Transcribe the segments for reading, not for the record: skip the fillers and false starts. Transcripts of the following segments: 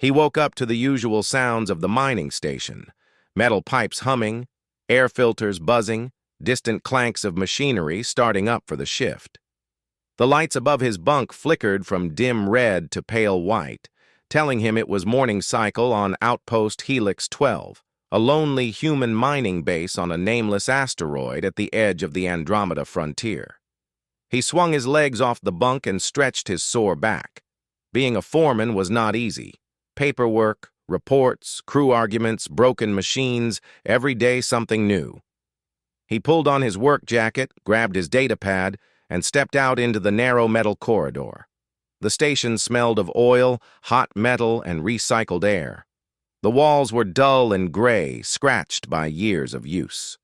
He woke up to the usual sounds of the mining station: metal pipes humming, air filters buzzing, distant clanks of machinery starting up for the shift. The lights above his bunk flickered from dim red to pale white, telling him it was morning cycle on Outpost Helix 12, a lonely human mining base on a nameless asteroid at the edge of the Andromeda frontier. He swung his legs off the bunk and stretched his sore back. Being a foreman was not easy. Paperwork, reports, crew arguments, broken machines, every day something new. He pulled on his work jacket, grabbed his data pad, and stepped out into the narrow metal corridor. The station smelled of oil, hot metal, and recycled air. The walls were dull and gray, scratched by years of use.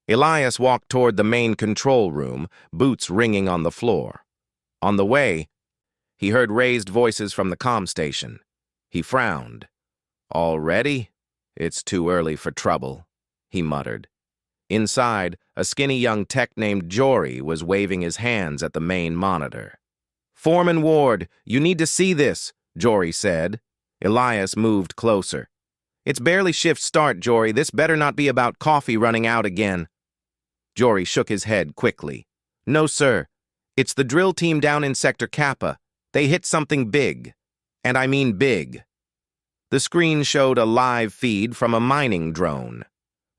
Elias walked toward the main control room, boots ringing on the floor. On the way, he heard raised voices from the comm station. He frowned. "Already? It's too early for trouble," he muttered. Inside, a skinny young tech named Jory was waving his hands at the main monitor. "Foreman Ward, you need to see this," Jory said. Elias moved closer. "It's barely shift start, Jory. This better not be about coffee running out again." Jory shook his head quickly. "No, sir. It's the drill team down in Sector Kappa. They hit something big. And I mean big." The screen showed a live feed from a mining drone.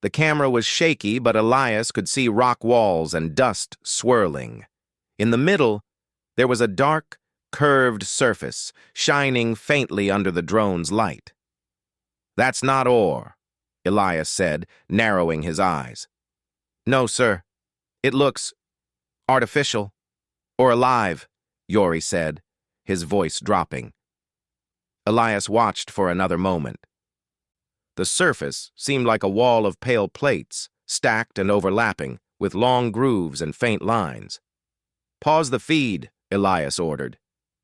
The camera was shaky, but Elias could see rock walls and dust swirling. In the middle, there was a dark, curved surface, shining faintly under the drone's light. "That's not ore," Elias said, narrowing his eyes. "No, sir. It looks artificial. Or alive," Jory said, his voice dropping. Elias watched for another moment. The surface seemed like a wall of pale plates, stacked and overlapping, with long grooves and faint lines. "Pause the feed," Elias ordered.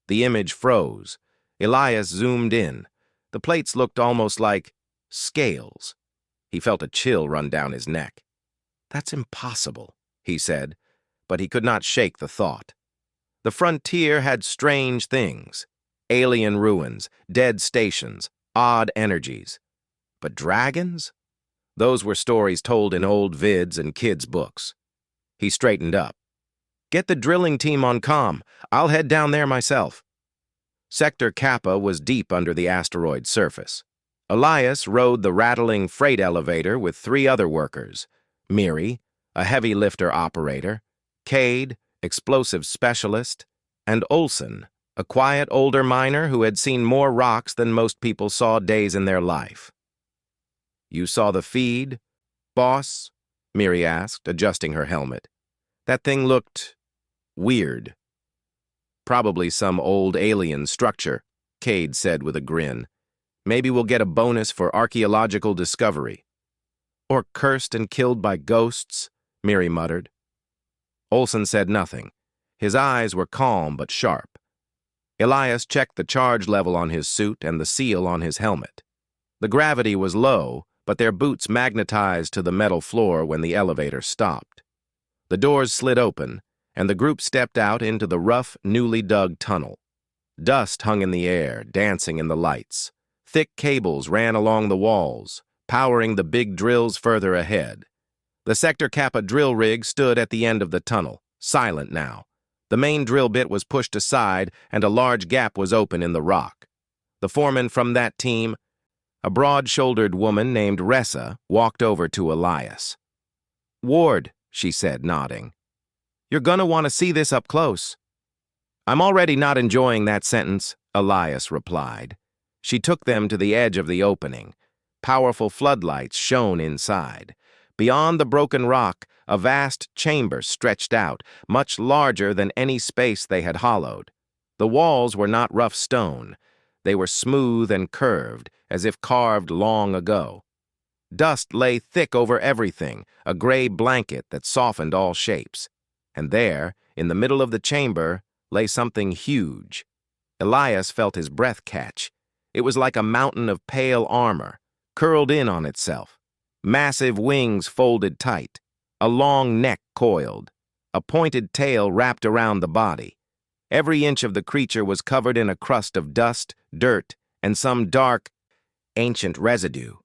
The image froze. Elias zoomed in. The plates looked almost like scales. He felt a chill run down his neck. "That's impossible," he said, but he could not shake the thought. The frontier had strange things: alien ruins, dead stations, odd energies. But dragons? Those were stories told in old vids and kids' books. He straightened up. "Get the drilling team on comm. I'll head down there myself." Sector Kappa was deep under the asteroid's surface. Elias rode the rattling freight elevator with 3 other workers: Miri, a heavy lifter operator, Cade, explosive specialist, and Olsen, a quiet older miner who had seen more rocks than most people saw days in their life. "You saw the feed, boss?" Miri asked, adjusting her helmet. "That thing looked weird." "Probably some old alien structure," Cade said with a grin. "Maybe we'll get a bonus for archaeological discovery." "Or cursed and killed by ghosts," Miri muttered. Olsen said nothing. His eyes were calm but sharp. Elias checked the charge level on his suit and the seal on his helmet. The gravity was low, but their boots magnetized to the metal floor when the elevator stopped. The doors slid open, and the group stepped out into the rough, newly dug tunnel. Dust hung in the air, dancing in the lights. Thick cables ran along the walls, powering the big drills further ahead. The Sector Kappa drill rig stood at the end of the tunnel, silent now. The main drill bit was pushed aside, and a large gap was open in the rock. The foreman from that team, a broad-shouldered woman named Ressa, walked over to Elias. "Ward," she said, nodding. "You're gonna want to see this up close." "I'm already not enjoying that sentence," Elias replied. She took them to the edge of the opening. Powerful floodlights shone inside. Beyond the broken rock, a vast chamber stretched out, much larger than any space they had hollowed. The walls were not rough stone. They were smooth and curved, as if carved long ago. Dust lay thick over everything, a gray blanket that softened all shapes. And there, in the middle of the chamber, lay something huge. Elias felt his breath catch. It was like a mountain of pale armor, curled in on itself. Massive wings folded tight, a long neck coiled, a pointed tail wrapped around the body. Every inch of the creature was covered in a crust of dust, dirt, and some dark, ancient residue.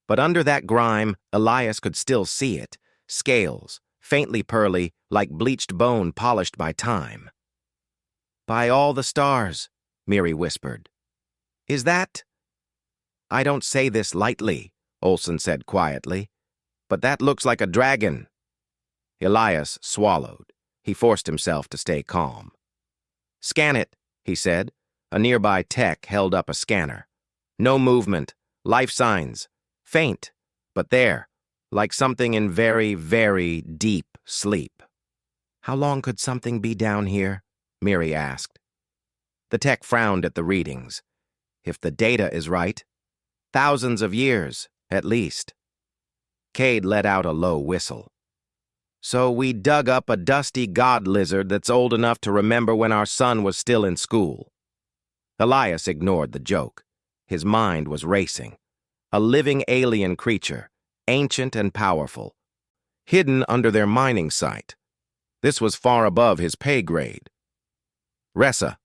But under that grime, Elias could still see it, scales, faintly pearly, like bleached bone polished by time. "By all the stars," Miri whispered. "Is that—" "I don't say this lightly," Olsen said quietly, "but that looks like a dragon." Elias swallowed. He forced himself to stay calm. "Scan it," he said. A nearby tech held up a scanner. "No movement, life signs. Faint, but there, like something in very, very deep sleep." "How long could something be down here?" Miri asked. The tech frowned at the readings. "If the data is right, thousands of years, at least." Cade let out a low whistle. "So we dug up a dusty god lizard that's old enough to remember when our son was still in school." Elias ignored the joke. His mind was racing. A living alien creature, ancient and powerful, hidden under their mining site. This was far above his pay grade. "Ressa,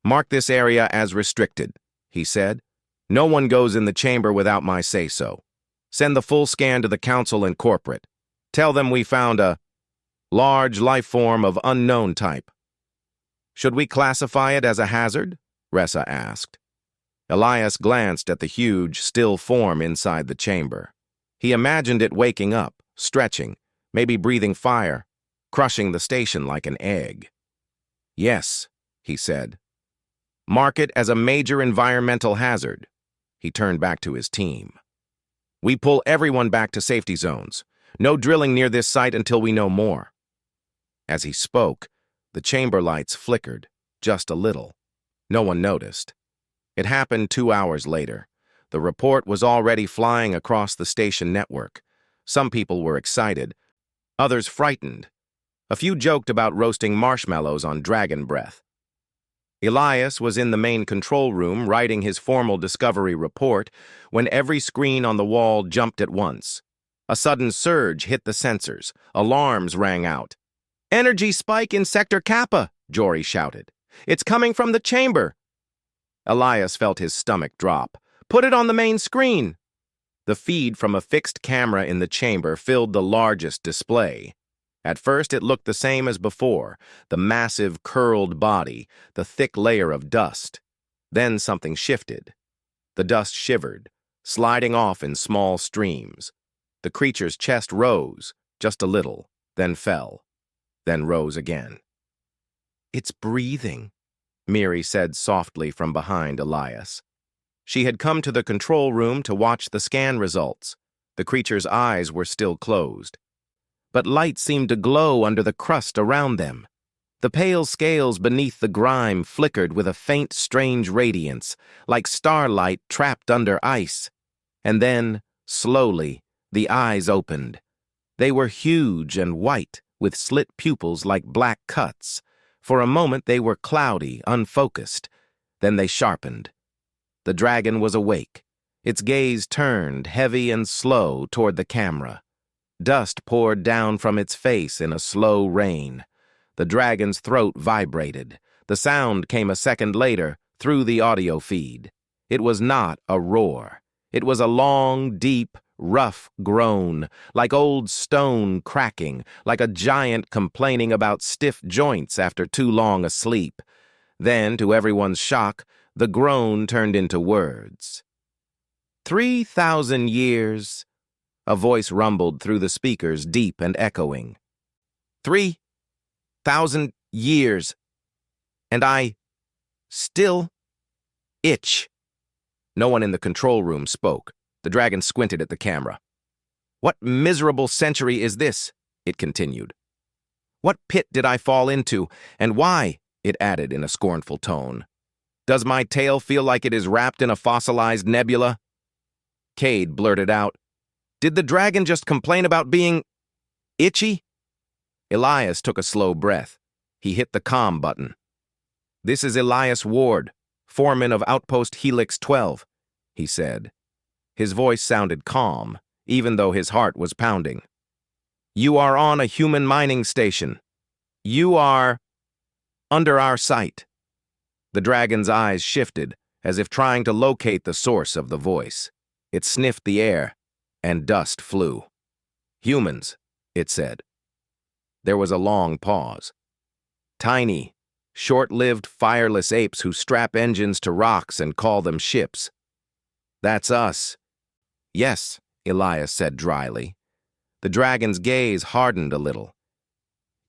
mark this area as restricted," he said. "No one goes in the chamber without my say-so. Send the full scan to the council and corporate. Tell them we found a large life form of unknown type." "Should we classify it as a hazard?" Ressa asked. Elias glanced at the huge, still form inside the chamber. He imagined it waking up, stretching, maybe breathing fire, crushing the station like an egg. "Yes," he said. "Mark it as a major environmental hazard." He turned back to his team. "We pull everyone back to safety zones. No drilling near this site until we know more." As he spoke, the chamber lights flickered, just a little. No one noticed. It happened 2 hours later. The report was already flying across the station network. Some people were excited, others frightened. A few joked about roasting marshmallows on dragon breath. Elias was in the main control room writing his formal discovery report when every screen on the wall jumped at once. A sudden surge hit the sensors. Alarms rang out. "Energy spike in Sector Kappa," Jory shouted. "It's coming from the chamber." Elias felt his stomach drop. "Put it on the main screen." The feed from a fixed camera in the chamber filled the largest display. At first it looked the same as before, the massive, curled body, the thick layer of dust. Then something shifted. The dust shivered, sliding off in small streams. The creature's chest rose, just a little, then fell, then rose again. "It's breathing," Miri said softly from behind Elias. She had come to the control room to watch the scan results. The creature's eyes were still closed. But light seemed to glow under the crust around them. The pale scales beneath the grime flickered with a faint, strange radiance, like starlight trapped under ice. And then, slowly, the eyes opened. They were huge and white, with slit pupils like black cuts. For a moment they were cloudy, unfocused. Then they sharpened. The dragon was awake. Its gaze turned, heavy and slow, toward the camera. Dust poured down from its face in a slow rain. The dragon's throat vibrated. The sound came a second later, through the audio feed. It was not a roar. It was a long, deep, rough groan, like old stone cracking, like a giant complaining about stiff joints after too long a sleep. Then, to everyone's shock, the groan turned into words. 3,000 years, a voice rumbled through the speakers, deep and echoing. 3,000 years, and I still itch. No one in the control room spoke. The dragon squinted at the camera. "What miserable century is this?" it continued. "What pit did I fall into, and why?" it added in a scornful tone. "Does my tail feel like it is wrapped in a fossilized nebula?" Cade blurted out, "Did the dragon just complain about being itchy?" Elias took a slow breath. He hit the comm button. "This is Elias Ward, Foreman of Outpost Helix 12, he said. His voice sounded calm, even though his heart was pounding. "You are on a human mining station. You are under our sight." The dragon's eyes shifted, as if trying to locate the source of the voice. It sniffed the air, and dust flew. "Humans," it said. There was a long pause. "Tiny, short-lived fireless apes who strap engines to rocks and call them ships. That's us." "Yes," Elias said dryly. The dragon's gaze hardened a little.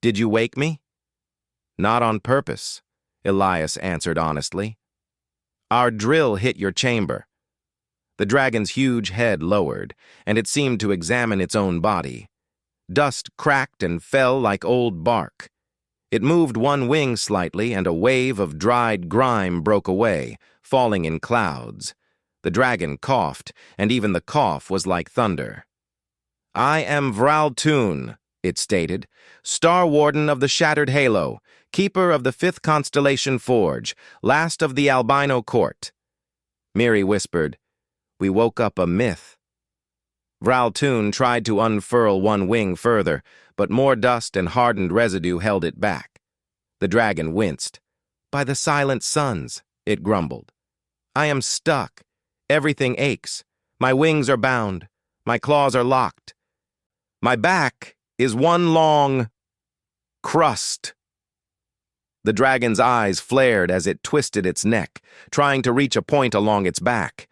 "Did you wake me?" "Not on purpose," Elias answered honestly. "Our drill hit your chamber." The dragon's huge head lowered, and it seemed to examine its own body. Dust cracked and fell like old bark. It moved one wing slightly, and a wave of dried grime broke away, falling in clouds. The dragon coughed, and even the cough was like thunder. "I am Vraltun," it stated, "Star Warden of the Shattered Halo, Keeper of the 5th Constellation Forge, last of the Albino Court." Miri whispered, "We woke up a myth." Vraltun tried to unfurl one wing further, but more dust and hardened residue held it back. The dragon winced. "By the silent suns," it grumbled. "I am stuck. Everything aches. My wings are bound. My claws are locked. My back is one long crust." The dragon's eyes flared as it twisted its neck, trying to reach a point along its back.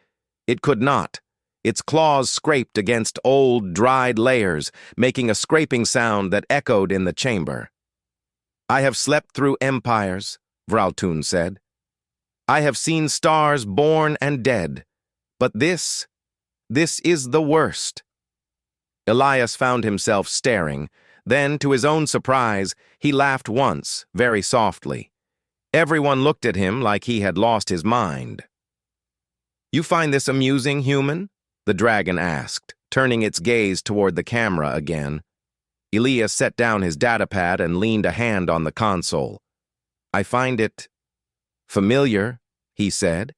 It could not. Its claws scraped against old, dried layers, making a scraping sound that echoed in the chamber. "I have slept through empires," Vraltun said. "I have seen stars born and dead. But this is the worst." Elias found himself staring. Then, to his own surprise, he laughed once, very softly. Everyone looked at him like he had lost his mind. "You find this amusing, Humyn?" the dragon asked, turning its gaze toward the camera again. Elias set down his datapad and leaned a hand on the console. "I find it familiar," he said.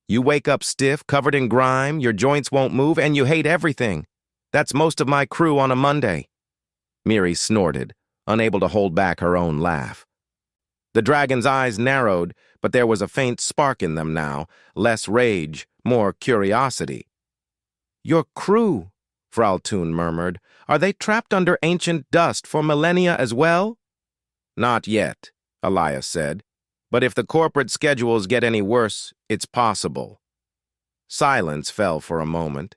"You wake up stiff, covered in grime, your joints won't move, and you hate everything. That's most of my crew on a Monday." Miri snorted, unable to hold back her own laugh. The dragon's eyes narrowed, but there was a faint spark in them now, less rage, more curiosity. "Your crew," Vraltun murmured, "are they trapped under ancient dust for millennia as well?" "Not yet," Elias said. "But if the corporate schedules get any worse, it's possible." Silence fell for a moment.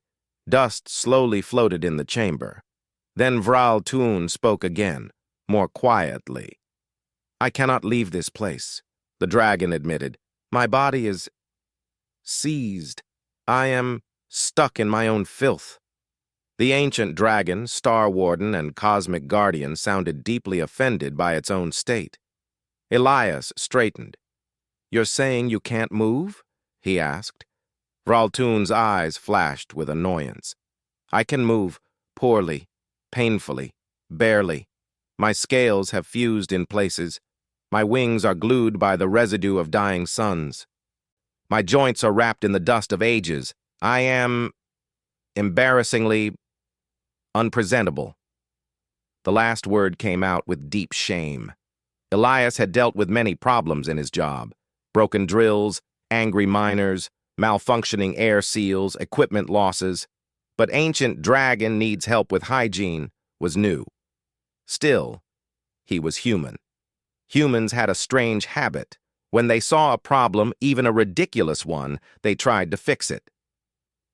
Dust slowly floated in the chamber. Then Vraltun spoke again, more quietly. "I cannot leave this place," the dragon admitted. "My body is seized. I am stuck in my own filth." The ancient dragon, Star Warden, and Cosmic Guardian sounded deeply offended by its own state. Elias straightened. "You're saying you can't move?" he asked. Vraltun's eyes flashed with annoyance. "I can move, poorly, painfully, barely. My scales have fused in places. My wings are glued by the residue of dying suns. My joints are wrapped in the dust of ages. I am embarrassingly unpresentable." The last word came out with deep shame. Elias had dealt with many problems in his job: broken drills, angry miners, malfunctioning air seals, equipment losses. But Ancient Dragon Needs Help with Hygiene was new. Still, he was human. Humans had a strange habit. When they saw a problem, even a ridiculous one, they tried to fix it.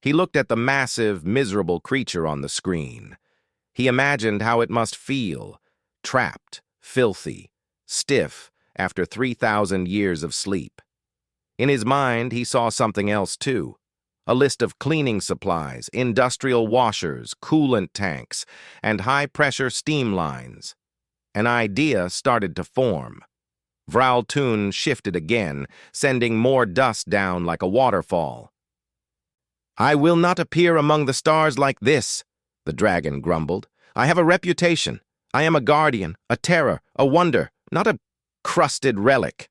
He looked at the massive, miserable creature on the screen. He imagined how it must feel, trapped, filthy, stiff after 3,000 years of sleep. In his mind, he saw something else too. A list of cleaning supplies, industrial washers, coolant tanks, and high-pressure steam lines. An idea started to form. Vraltun shifted again, sending more dust down like a waterfall. "I will not appear among the stars like this," the dragon grumbled. "I have a reputation. I am a guardian, a terror, a wonder, not a crusted relic."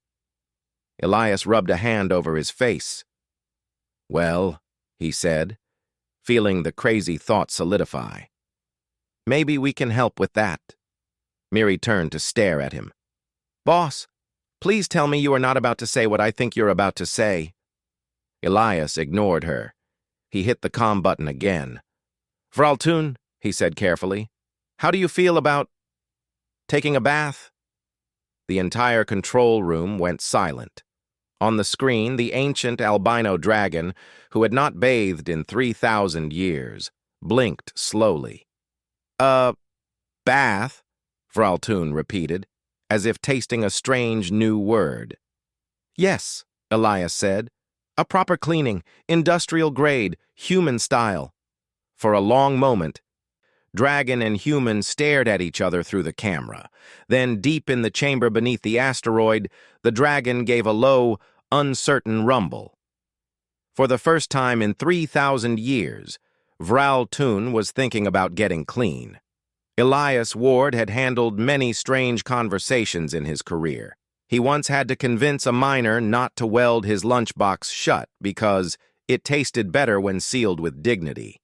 Elias rubbed a hand over his face. "Well," he said, feeling the crazy thought solidify. "Maybe we can help with that." Miri turned to stare at him. "Boss, please tell me you are not about to say what I think you're about to say." Elias ignored her. He hit the comm button again. "Vraltun," he said carefully, "how do you feel about taking a bath?" The entire control room went silent. On the screen, the ancient albino dragon, who had not bathed in 3,000 years, blinked slowly. Bath?" Vraltun repeated, as if tasting a strange new word. "Yes," Elias said. "A proper cleaning, industrial grade, human style." For a long moment, Dragon and Humyn stared at each other through the camera. Then, deep in the chamber beneath the asteroid, the dragon gave a low, uncertain rumble. For the first time in 3,000 years, Vraltun was thinking about getting clean. Elias Ward had handled many strange conversations in his career. He once had to convince a miner not to weld his lunchbox shut because it tasted better when sealed with dignity.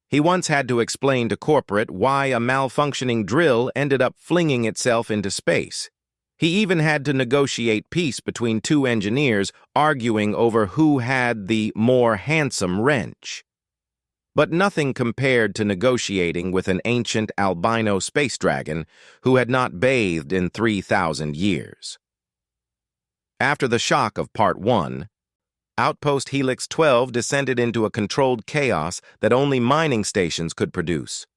He once had to explain to corporate why a malfunctioning drill ended up flinging itself into space. He even had to negotiate peace between two engineers arguing over who had the more handsome wrench. But nothing compared to negotiating with an ancient albino space dragon who had not bathed in 3,000 years. After the shock of Part 1, Outpost Helix 12 descended into a controlled chaos that only mining stations could produce.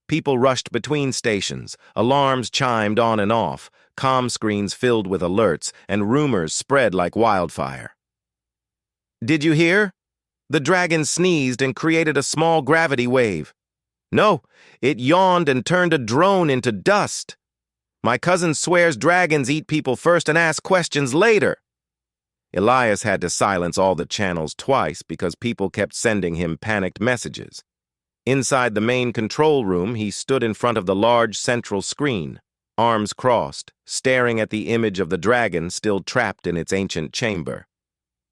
People rushed between stations, alarms chimed on and off, comm screens filled with alerts, and rumors spread like wildfire. "Did you hear? The dragon sneezed and created a small gravity wave. No, it yawned and turned a drone into dust. My cousin swears dragons eat people first and ask questions later." Elias had to silence all the channels twice because people kept sending him panicked messages. Inside the main control room, he stood in front of the large central screen, arms crossed, staring at the image of the dragon still trapped in its ancient chamber.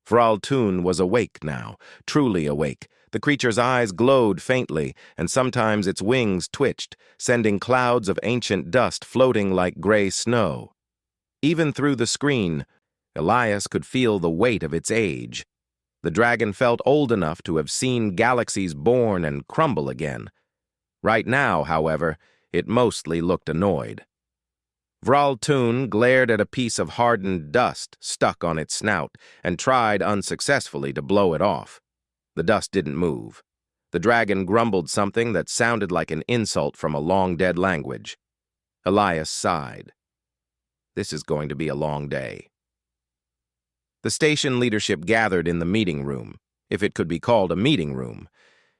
Vraltun was awake now, truly awake. The creature's eyes glowed faintly, and sometimes its wings twitched, sending clouds of ancient dust floating like gray snow. Even through the screen, Elias could feel the weight of its age. The dragon felt old enough to have seen galaxies born and crumble again. Right now, however, it mostly looked annoyed. Vraltun glared at a piece of hardened dust stuck on its snout and tried unsuccessfully to blow it off. The dust didn't move. The dragon grumbled something that sounded like an insult from a long-dead language. Elias sighed. This is going to be a long day. The station leadership gathered in the meeting room, if it could be called a meeting room.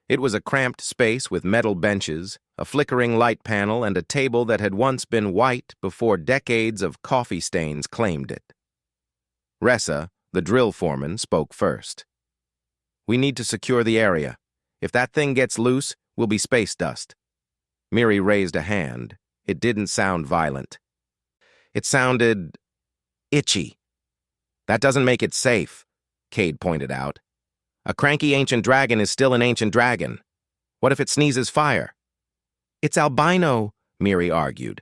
It was a cramped space with metal benches, a flickering light panel, and a table that had once been white before decades of coffee stains claimed it. Ressa, the drill foreman, spoke first. "We need to secure the area. If that thing gets loose, we'll be space dust." Miri raised a hand. It didn't sound violent. It sounded itchy. "That doesn't make it safe," Cade pointed out. "A cranky ancient dragon is still an ancient dragon. What if it sneezes fire?" "It's albino," Miri argued.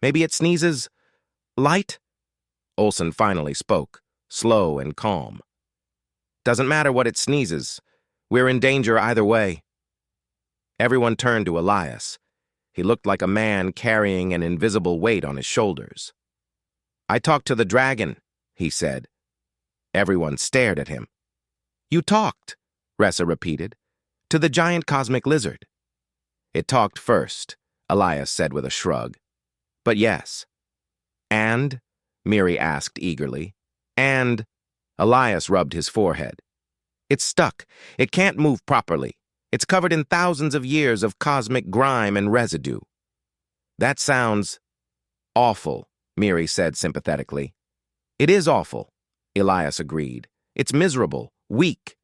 "Maybe it sneezes light?" Olsen finally spoke, slow and calm. "Doesn't matter what it sneezes. We're in danger either way." Everyone turned to Elias. He looked like a man carrying an invisible weight on his shoulders. "I talked to the dragon," he said. Everyone stared at him. "You talked," Ressa repeated, "to the giant cosmic lizard." "It talked first," Elias said with a shrug. "But yes." "And?" Miri asked eagerly. "And?" Elias rubbed his forehead. "It's stuck. It can't move properly. It's covered in thousands of years of cosmic grime and residue." "That sounds awful," Miri said sympathetically. "It is awful," Elias agreed. "It's miserable, weak,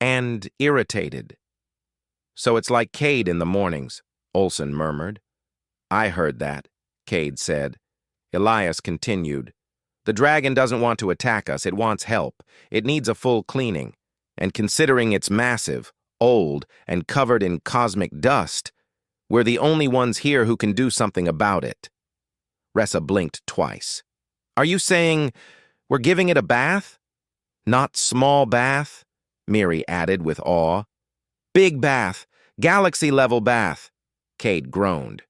and irritated." "So it's like Cade in the mornings," Olsen murmured. "I heard that," Cade said. Elias continued. "The dragon doesn't want to attack us. It wants help. It needs a full cleaning. And considering it's massive, old, and covered in cosmic dust, we're the only ones here who can do something about it." Ressa blinked twice. "Are you saying we're giving it a bath?" "Not small bath," Miri added with awe. Big bath, galaxy-level bath, Cade groaned.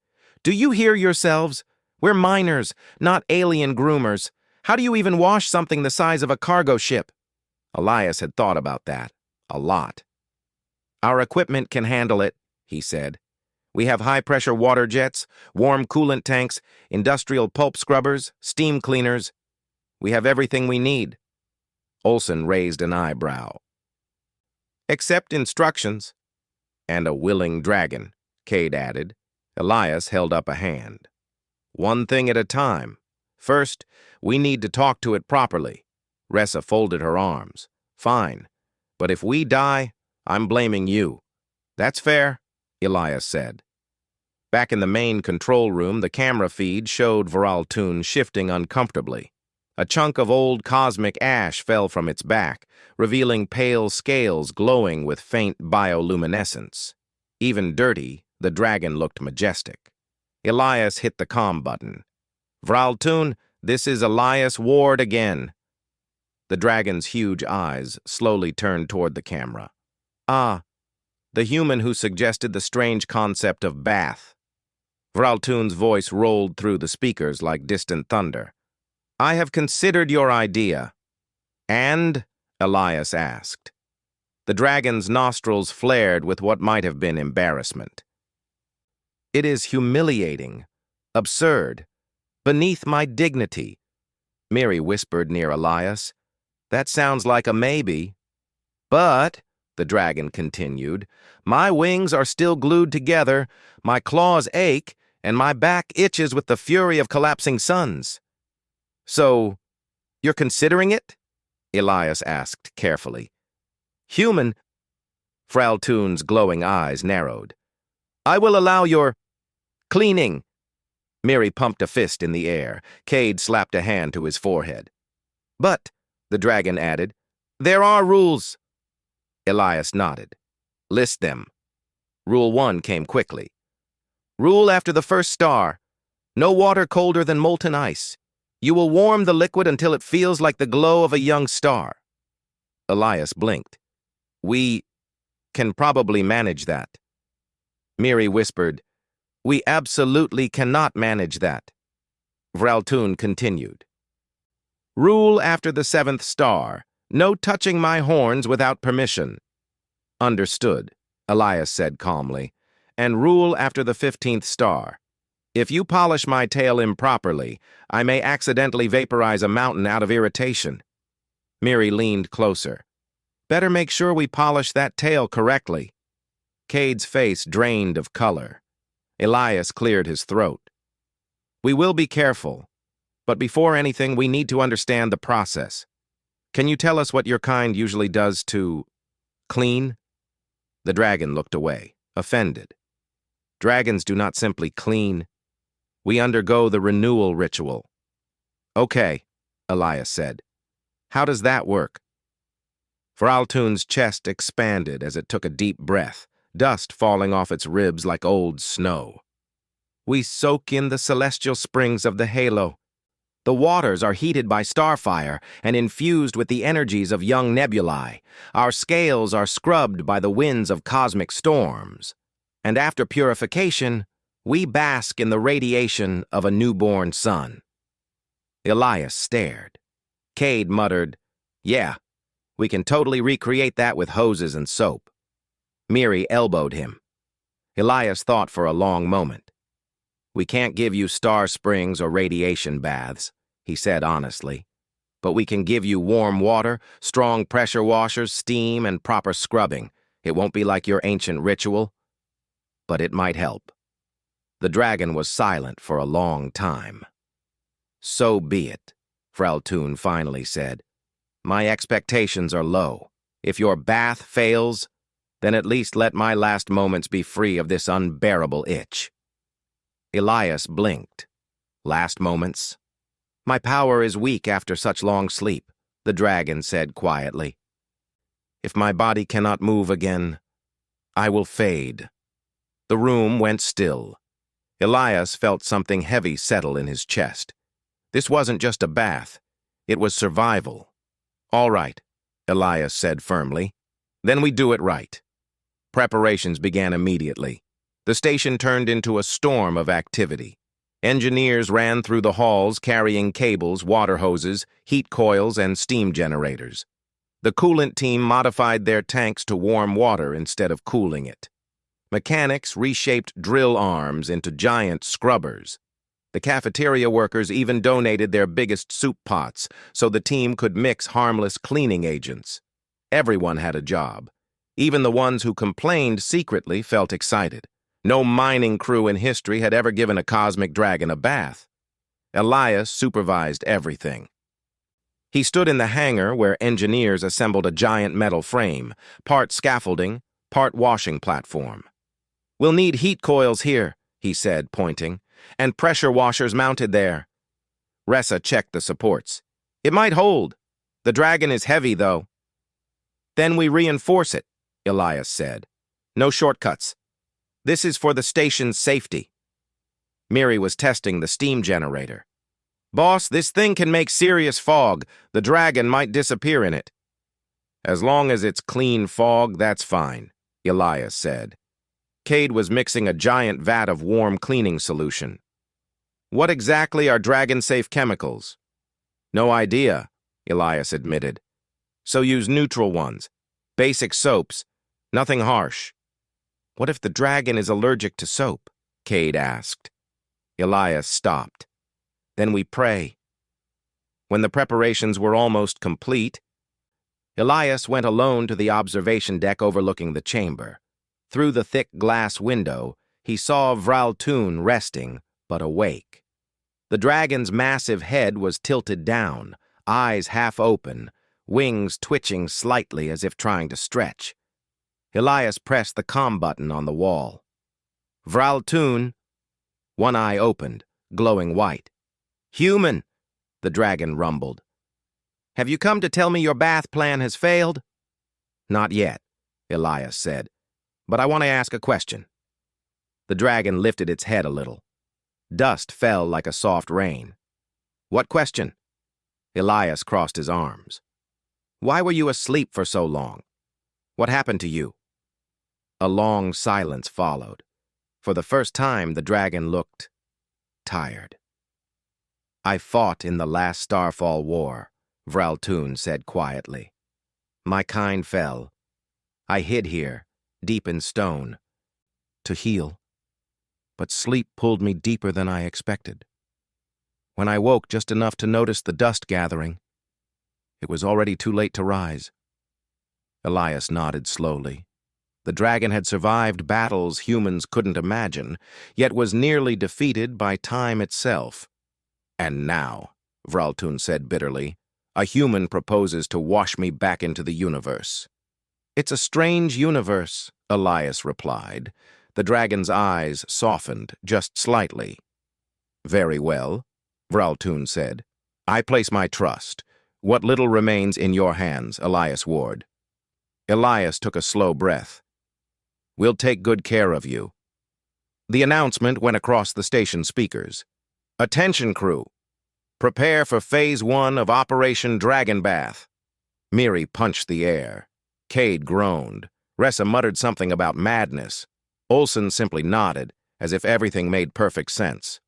Do you hear yourselves? We're miners, not alien groomers. How do you even wash something the size of a cargo ship? Elias had thought about that. A lot. Our equipment can handle it, he said. We have high-pressure water jets, warm coolant tanks, industrial pulp scrubbers, steam cleaners. We have everything we need. Olson raised an eyebrow. Except instructions. And a willing dragon, Cade added. Elias held up a hand. One thing at a time. First, we need to talk to it properly. Ressa folded her arms. Fine. But if we die, I'm blaming you. That's fair, Elias said. Back in the main control room, the camera feed showed Viraltoon shifting uncomfortably. A chunk of old cosmic ash fell from its back, revealing pale scales glowing with faint bioluminescence. Even dirty, the dragon looked majestic. Elias hit the comm button. Viraltoon, this is Elias Ward again. The dragon's huge eyes slowly turned toward the camera. Ah, the human who suggested the strange concept of bath. Viraltoon's voice rolled through the speakers like distant thunder. I have considered your idea. And? Elias asked. The dragon's nostrils flared with what might have been embarrassment. It is humiliating, absurd, beneath my dignity, Miri whispered near Elias. That sounds like a maybe. But, the dragon continued, my wings are still glued together, my claws ache, and my back itches with the fury of collapsing suns. So, you're considering it? Elias asked carefully. Humyn, Viraltoon's glowing eyes narrowed. I will allow your cleaning. Miri pumped a fist in the air. Cade slapped a hand to his forehead. But, the dragon added, there are rules. Elias nodded. List them. Rule 1 came quickly. Rule after the first star. No water colder than molten ice. You will warm the liquid until it feels like the glow of a young star. Elias blinked. We can probably manage that. Miri whispered, we absolutely cannot manage that. Viraltoon continued. Rule after the 7th star. No touching my horns without permission. Understood, Elias said calmly. And rule after the 15th star. If you polish my tail improperly, I may accidentally vaporize a mountain out of irritation. Miri leaned closer. Better make sure we polish that tail correctly. Cade's face drained of color. Elias cleared his throat. We will be careful, but before anything, we need to understand the process. Can you tell us what your kind usually does to clean? The dragon looked away, offended. Dragons do not simply clean. We undergo the renewal ritual. Okay, Elias said. How does that work? Viraltoon's chest expanded as it took a deep breath, dust falling off its ribs like old snow. We soak in the celestial springs of the halo. The waters are heated by starfire and infused with the energies of young nebulae. Our scales are scrubbed by the winds of cosmic storms. And after purification, we bask in the radiation of a newborn sun. Elias stared. Cade muttered, yeah, we can totally recreate that with hoses and soap. Miri elbowed him. Elias thought for a long moment. We can't give you star springs or radiation baths, he said honestly. But we can give you warm water, strong pressure washers, steam, and proper scrubbing. It won't be like your ancient ritual, but it might help. The dragon was silent for a long time. So be it, Viraltoon finally said. My expectations are low. If your bath fails, then at least let my last moments be free of this unbearable itch. Elias blinked. Last moments? My power is weak after such long sleep, the dragon said quietly. If my body cannot move again, I will fade. The room went still. Elias felt something heavy settle in his chest. This wasn't just a bath. It was survival. All right, Elias said firmly. Then we do it right. Preparations began immediately. The station turned into a storm of activity. Engineers ran through the halls carrying cables, water hoses, heat coils, and steam generators. The coolant team modified their tanks to warm water instead of cooling it. Mechanics reshaped drill arms into giant scrubbers. The cafeteria workers even donated their biggest soup pots so the team could mix harmless cleaning agents. Everyone had a job. Even the ones who complained secretly felt excited. No mining crew in history had ever given a cosmic dragon a bath. Elias supervised everything. He stood in the hangar where engineers assembled a giant metal frame, part scaffolding, part washing platform. "We'll need heat coils here," he said, pointing, "and pressure washers mounted there." Ressa checked the supports. "It might hold. The dragon is heavy, though." "Then we reinforce it," Elias said. "No shortcuts. This is for the station's safety." Miri was testing the steam generator. "Boss, this thing can make serious fog. The dragon might disappear in it." "As long as it's clean fog, that's fine," Elias said. Cade was mixing a giant vat of warm cleaning solution. "What exactly are dragon-safe chemicals?" "No idea," Elias admitted. "So use neutral ones. Basic soaps. Nothing harsh." "What if the dragon is allergic to soap?" Cade asked. Elias stopped. "Then we pray." When the preparations were almost complete, Elias went alone to the observation deck overlooking the chamber. Through the thick glass window, he saw Vraltun resting, but awake. The dragon's massive head was tilted down, eyes half open, wings twitching slightly as if trying to stretch. Elias pressed the comm button on the wall. "Vraltun." One eye opened, glowing white. "Humyn," the dragon rumbled. "Have you come to tell me your bath plan has failed?" "Not yet," Elias said, "but I want to ask a question." The dragon lifted its head a little. Dust fell like a soft rain. "What question?" Elias crossed his arms. "Why were you asleep for so long? What happened to you?" A long silence followed. For the first time, the dragon looked tired. "I fought in the last Starfall War," Vraltun said quietly. "My kind fell. I hid here, deep in stone, to heal. But sleep pulled me deeper than I expected. When I woke just enough to notice the dust gathering, it was already too late to rise." Elias nodded slowly. The dragon had survived battles humans couldn't imagine, yet was nearly defeated by time itself. "And now," Vraltun said bitterly, "a human proposes to wash me back into the universe." "It's a strange universe," Elias replied. The dragon's eyes softened just slightly. "Very well," Vraltun said. "I place my trust. What little remains in your hands, Elias Ward." Elias took a slow breath. "We'll take good care of you." The announcement went across the station speakers. "Attention, crew. Prepare for Phase 1 of Operation Dragon Bath." Miri punched the air. Cade groaned. Ressa muttered something about madness. Olsen simply nodded, as if everything made perfect sense.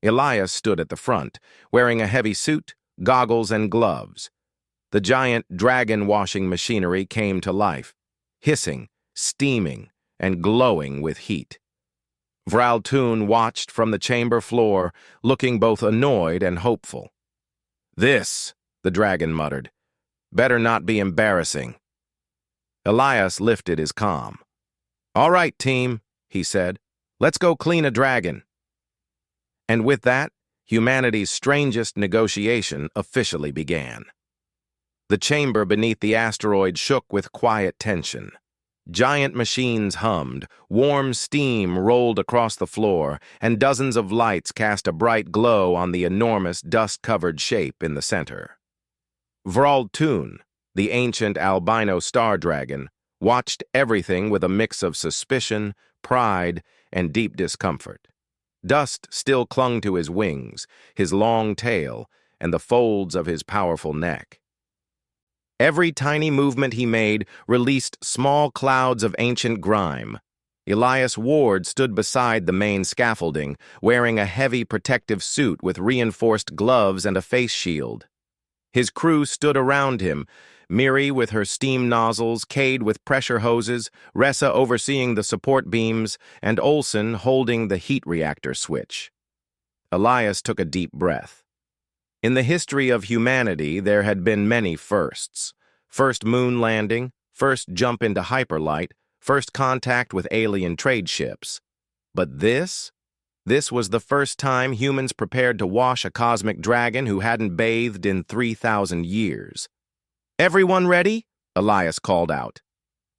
Elias stood at the front, wearing a heavy suit, goggles, and gloves. The giant dragon-washing machinery came to life, hissing, steaming, and glowing with heat. Vraltun watched from the chamber floor, looking both annoyed and hopeful. "This," the dragon muttered, "better not be embarrassing." Elias lifted his comm. "All right, team," he said. "Let's go clean a dragon." And with that, humanity's strangest negotiation officially began. The chamber beneath the asteroid shook with quiet tension. Giant machines hummed, warm steam rolled across the floor, and dozens of lights cast a bright glow on the enormous dust-covered shape in the center. Vraltun, the ancient albino star dragon, watched everything with a mix of suspicion, pride, and deep discomfort. Dust still clung to his wings, his long tail, and the folds of his powerful neck. Every tiny movement he made released small clouds of ancient grime. Elias Ward stood beside the main scaffolding, wearing a heavy protective suit with reinforced gloves and a face shield. His crew stood around him, Miri with her steam nozzles, Cade with pressure hoses, Ressa overseeing the support beams, and Olsen holding the heat reactor switch. Elias took a deep breath. In the history of humanity, there had been many firsts. First moon landing, first jump into hyperlight, first contact with alien trade ships. But this was the first time humans prepared to wash a cosmic dragon who hadn't bathed in 3,000 years. "Everyone ready?" Elias called out.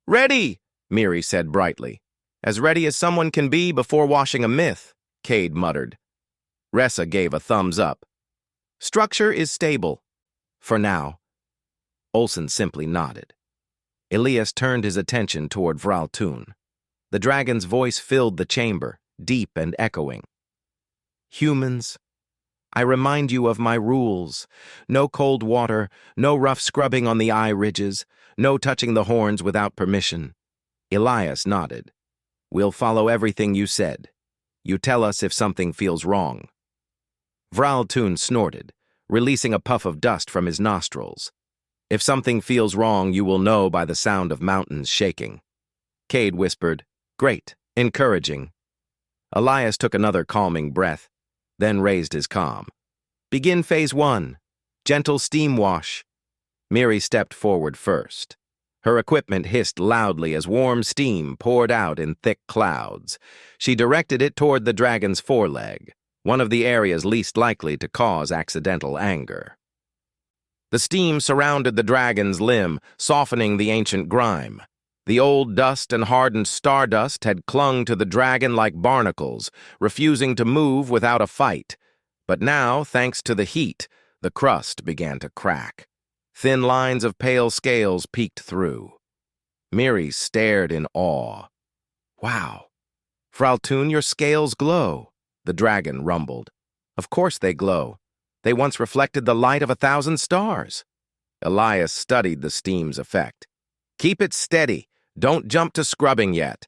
"Ready," Miri said brightly. "As ready as someone can be before washing a myth," Cade muttered. Ressa gave a thumbs up. "Structure is stable. For now." Olsen simply nodded. Elias turned his attention toward Vraltun. The dragon's voice filled the chamber, deep and echoing. "Humans, I remind you of my rules. No cold water, no rough scrubbing on the eye ridges, no touching the horns without permission." Elias nodded. "We'll follow everything you said. You tell us if something feels wrong." Vraltun snorted, releasing a puff of dust from his nostrils. "If something feels wrong, you will know by the sound of mountains shaking." Cade whispered, "Great, encouraging." Elias took another calming breath, then raised his comm. "Begin phase 1. Gentle steam wash." Miri stepped forward first. Her equipment hissed loudly as warm steam poured out in thick clouds. She directed it toward the dragon's foreleg, one of the areas least likely to cause accidental anger. The steam surrounded the dragon's limb, softening the ancient grime. The old dust and hardened stardust had clung to the dragon like barnacles, refusing to move without a fight. But now, thanks to the heat, the crust began to crack. Thin lines of pale scales peeked through. Miri stared in awe. "Wow, Vraltun, your scales glow," the dragon rumbled. "Of course they glow. They once reflected the light of 1,000 stars." Elias studied the steam's effect. "Keep it steady. Don't jump to scrubbing yet."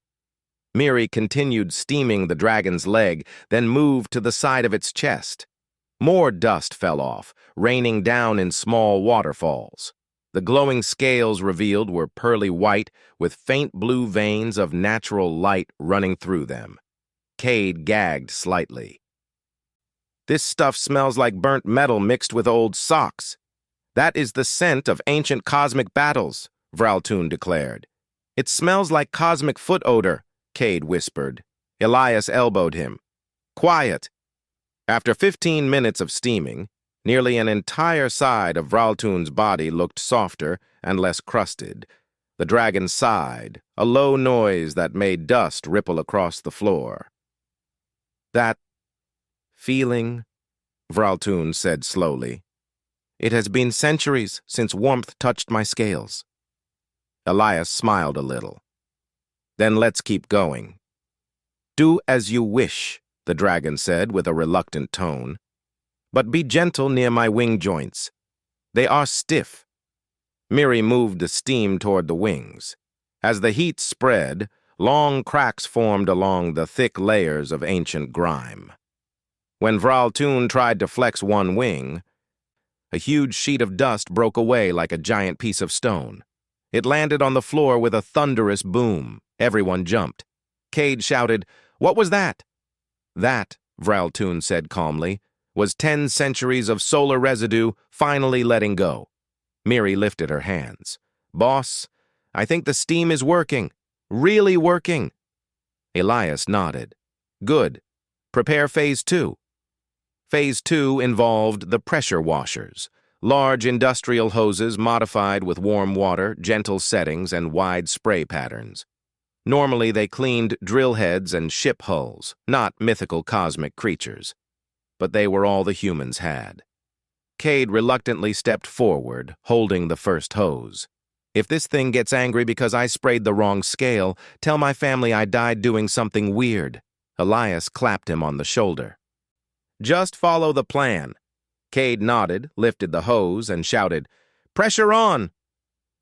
Miri continued steaming the dragon's leg, then moved to the side of its chest. More dust fell off, raining down in small waterfalls. The glowing scales revealed were pearly white, with faint blue veins of natural light running through them. Cade gagged slightly. "This stuff smells like burnt metal mixed with old socks." "That is the scent of ancient cosmic battles," Vraltun declared. "It smells like cosmic foot odor," Cade whispered. Elias elbowed him. "Quiet." After 15 minutes of steaming, nearly an entire side of Vraltun's body looked softer and less crusted. The dragon sighed, a low noise that made dust ripple across the floor. "That feeling," Vraltun said slowly. "It has been centuries since warmth touched my scales." Elias smiled a little. "Then let's keep going." "Do as you wish," the dragon said with a reluctant tone. "But be gentle near my wing joints. They are stiff." Miri moved the steam toward the wings. As the heat spread, long cracks formed along the thick layers of ancient grime. When Vraltun tried to flex one wing, a huge sheet of dust broke away like a giant piece of stone. It landed on the floor with a thunderous boom. Everyone jumped. Cade shouted, "What was that?" "That," Vraltun said calmly, "was 10 centuries of solar residue finally letting go." Miri lifted her hands. "Boss, I think the steam is working. Really working." Elias nodded. "Good. Prepare phase 2. Phase 2 involved the pressure washers, large industrial hoses modified with warm water, gentle settings, and wide spray patterns. Normally, they cleaned drill heads and ship hulls, not mythical cosmic creatures. But they were all the humans had. Cade reluctantly stepped forward, holding the first hose. "If this thing gets angry because I sprayed the wrong scale, tell my family I died doing something weird." Elias clapped him on the shoulder. "Just follow the plan." Cade nodded, lifted the hose, and shouted, "Pressure on!"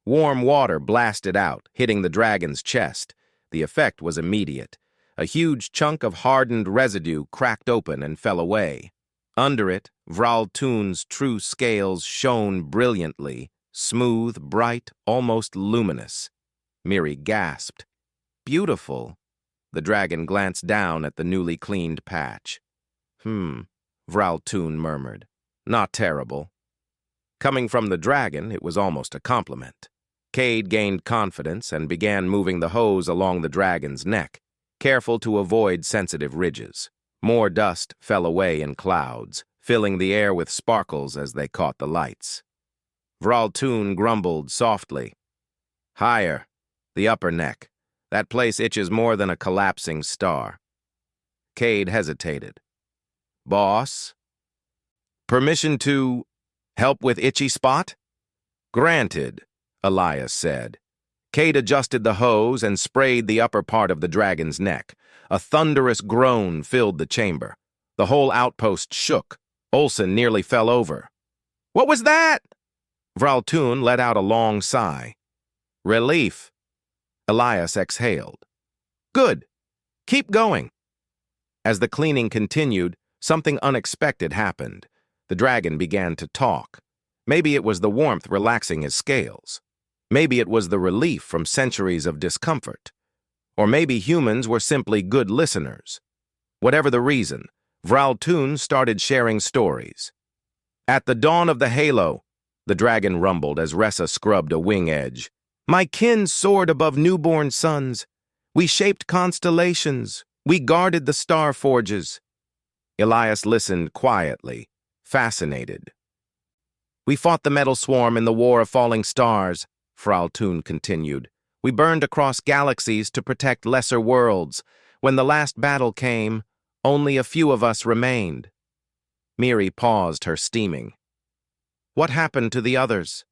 Warm water blasted out, hitting the dragon's chest. The effect was immediate. A huge chunk of hardened residue cracked open and fell away. Under it, Vraltun's true scales shone brilliantly, smooth, bright, almost luminous. Miri gasped. Beautiful. The dragon glanced down at the newly cleaned patch. Vraltun murmured. Not terrible. Coming from the dragon, it was almost a compliment. Cade gained confidence and began moving the hose along the dragon's neck, careful to avoid sensitive ridges. More dust fell away in clouds, filling the air with sparkles as they caught the lights. Vraltun grumbled softly. Higher, the upper neck. That place itches more than a collapsing star. Cade hesitated. Boss? Permission to help with itchy spot? Granted, Elias said. Cade adjusted the hose and sprayed the upper part of the dragon's neck. A thunderous groan filled the chamber. The whole outpost shook. Olsen nearly fell over. What was that? Vraltun let out a long sigh. Relief. Elias exhaled. Good. Keep going. As the cleaning continued, something unexpected happened. The dragon began to talk. Maybe it was the warmth relaxing his scales. Maybe it was the relief from centuries of discomfort. Or maybe humans were simply good listeners. Whatever the reason, Vraltun started sharing stories. At the dawn of the halo, the dragon rumbled as Ressa scrubbed a wing edge. My kin soared above newborn suns. We shaped constellations. We guarded the star forges. Elias listened quietly, fascinated. We fought the metal swarm in the War of Falling Stars, Vraltun continued. We burned across galaxies to protect lesser worlds. When the last battle came, only a few of us remained. Miri paused her steaming. What happened to the others?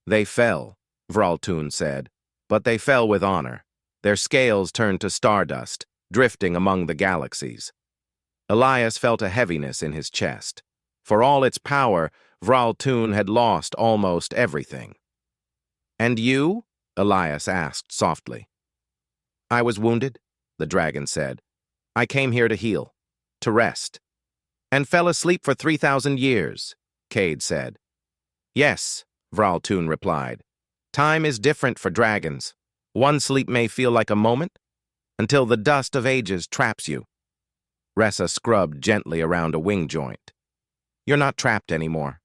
They fell, Vraltun said, but they fell with honor. Their scales turned to stardust, drifting among the galaxies. Elias felt a heaviness in his chest. For all its power, Vraltun had lost almost everything. And you? Elias asked softly. I was wounded, the dragon said. I came here to heal, to rest. And fell asleep for 3,000 years, Cade said. Yes, Vraltun replied. Time is different for dragons. One sleep may feel like a moment, until the dust of ages traps you. Ressa scrubbed gently around a wing joint. You're not trapped anymore.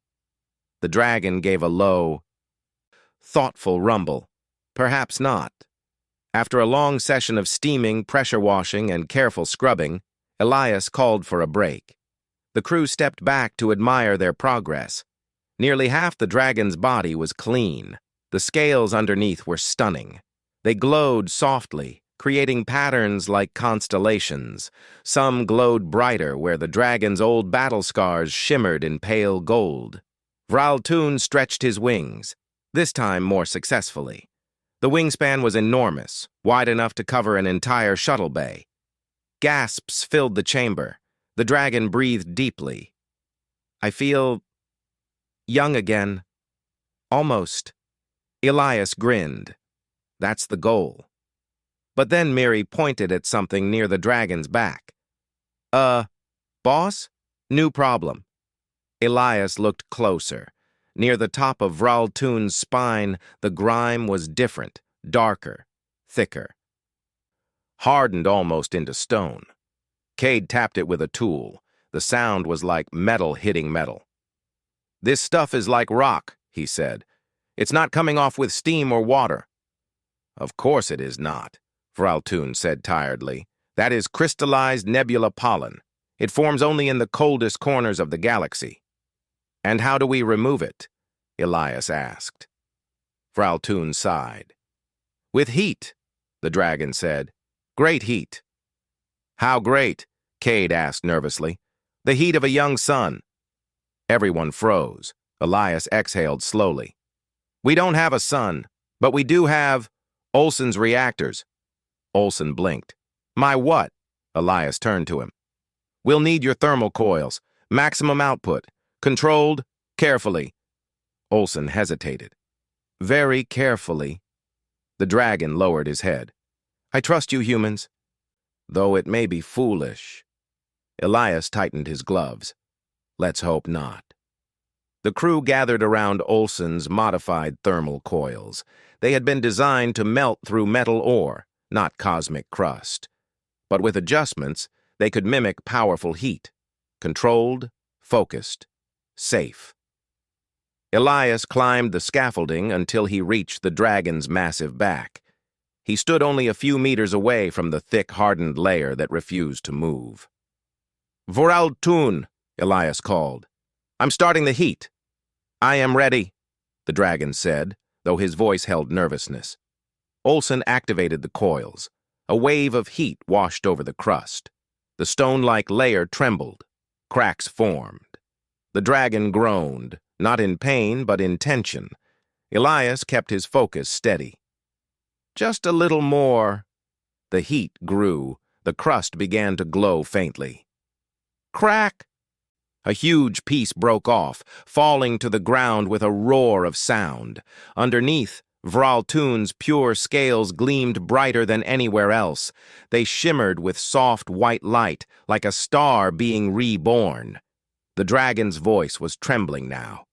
The dragon gave a low, thoughtful rumble. Perhaps not. After a long session of steaming, pressure washing, and careful scrubbing, Elias called for a break. The crew stepped back to admire their progress. Nearly half the dragon's body was clean. The scales underneath were stunning. They glowed softly, creating patterns like constellations. Some glowed brighter where the dragon's old battle scars shimmered in pale gold. Vraltun stretched his wings, this time more successfully. The wingspan was enormous, wide enough to cover an entire shuttle bay. Gasps filled the chamber. The dragon breathed deeply. I feel young again. Almost. Elias grinned. That's the goal. But then Miri pointed at something near the dragon's back. Boss? New problem. Elias looked closer. Near the top of Vraltun's spine, the grime was different, darker, thicker. Hardened almost into stone. Cade tapped it with a tool. The sound was like metal hitting metal. This stuff is like rock, he said. It's not coming off with steam or water. Of course it is not, Vraltun said tiredly. That is crystallized nebula pollen. It forms only in the coldest corners of the galaxy. And how do we remove it? Elias asked. Vraltun sighed. With heat, the dragon said. Great heat. How great? Cade asked nervously. The heat of a young sun. Everyone froze. Elias exhaled slowly. We don't have a sun, but we do have Olsen's reactors. Olsen blinked. My what? Elias turned to him. We'll need your thermal coils. Maximum output. Controlled, carefully. Olsen hesitated. Very carefully. The dragon lowered his head. I trust you, humans, though it may be foolish. Elias tightened his gloves. Let's hope not. The crew gathered around Olsen's modified thermal coils. They had been designed to melt through metal ore, not cosmic crust. But with adjustments, they could mimic powerful heat. Controlled, focused, safe. Elias climbed the scaffolding until he reached the dragon's massive back. He stood only a few meters away from the thick, hardened layer that refused to move. Voraltun, Elias called. I'm starting the heat. I am ready, the dragon said, though his voice held nervousness. Olsen activated the coils. A wave of heat washed over the crust. The stone-like layer trembled. Cracks formed. The dragon groaned, not in pain but in tension. Elias kept his focus steady. Just a little more. The heat grew. The crust began to glow faintly. Crack! A huge piece broke off, falling to the ground with a roar of sound. Underneath, Vraltun's pure scales gleamed brighter than anywhere else. They shimmered with soft white light, like a star being reborn. The dragon's voice was trembling now.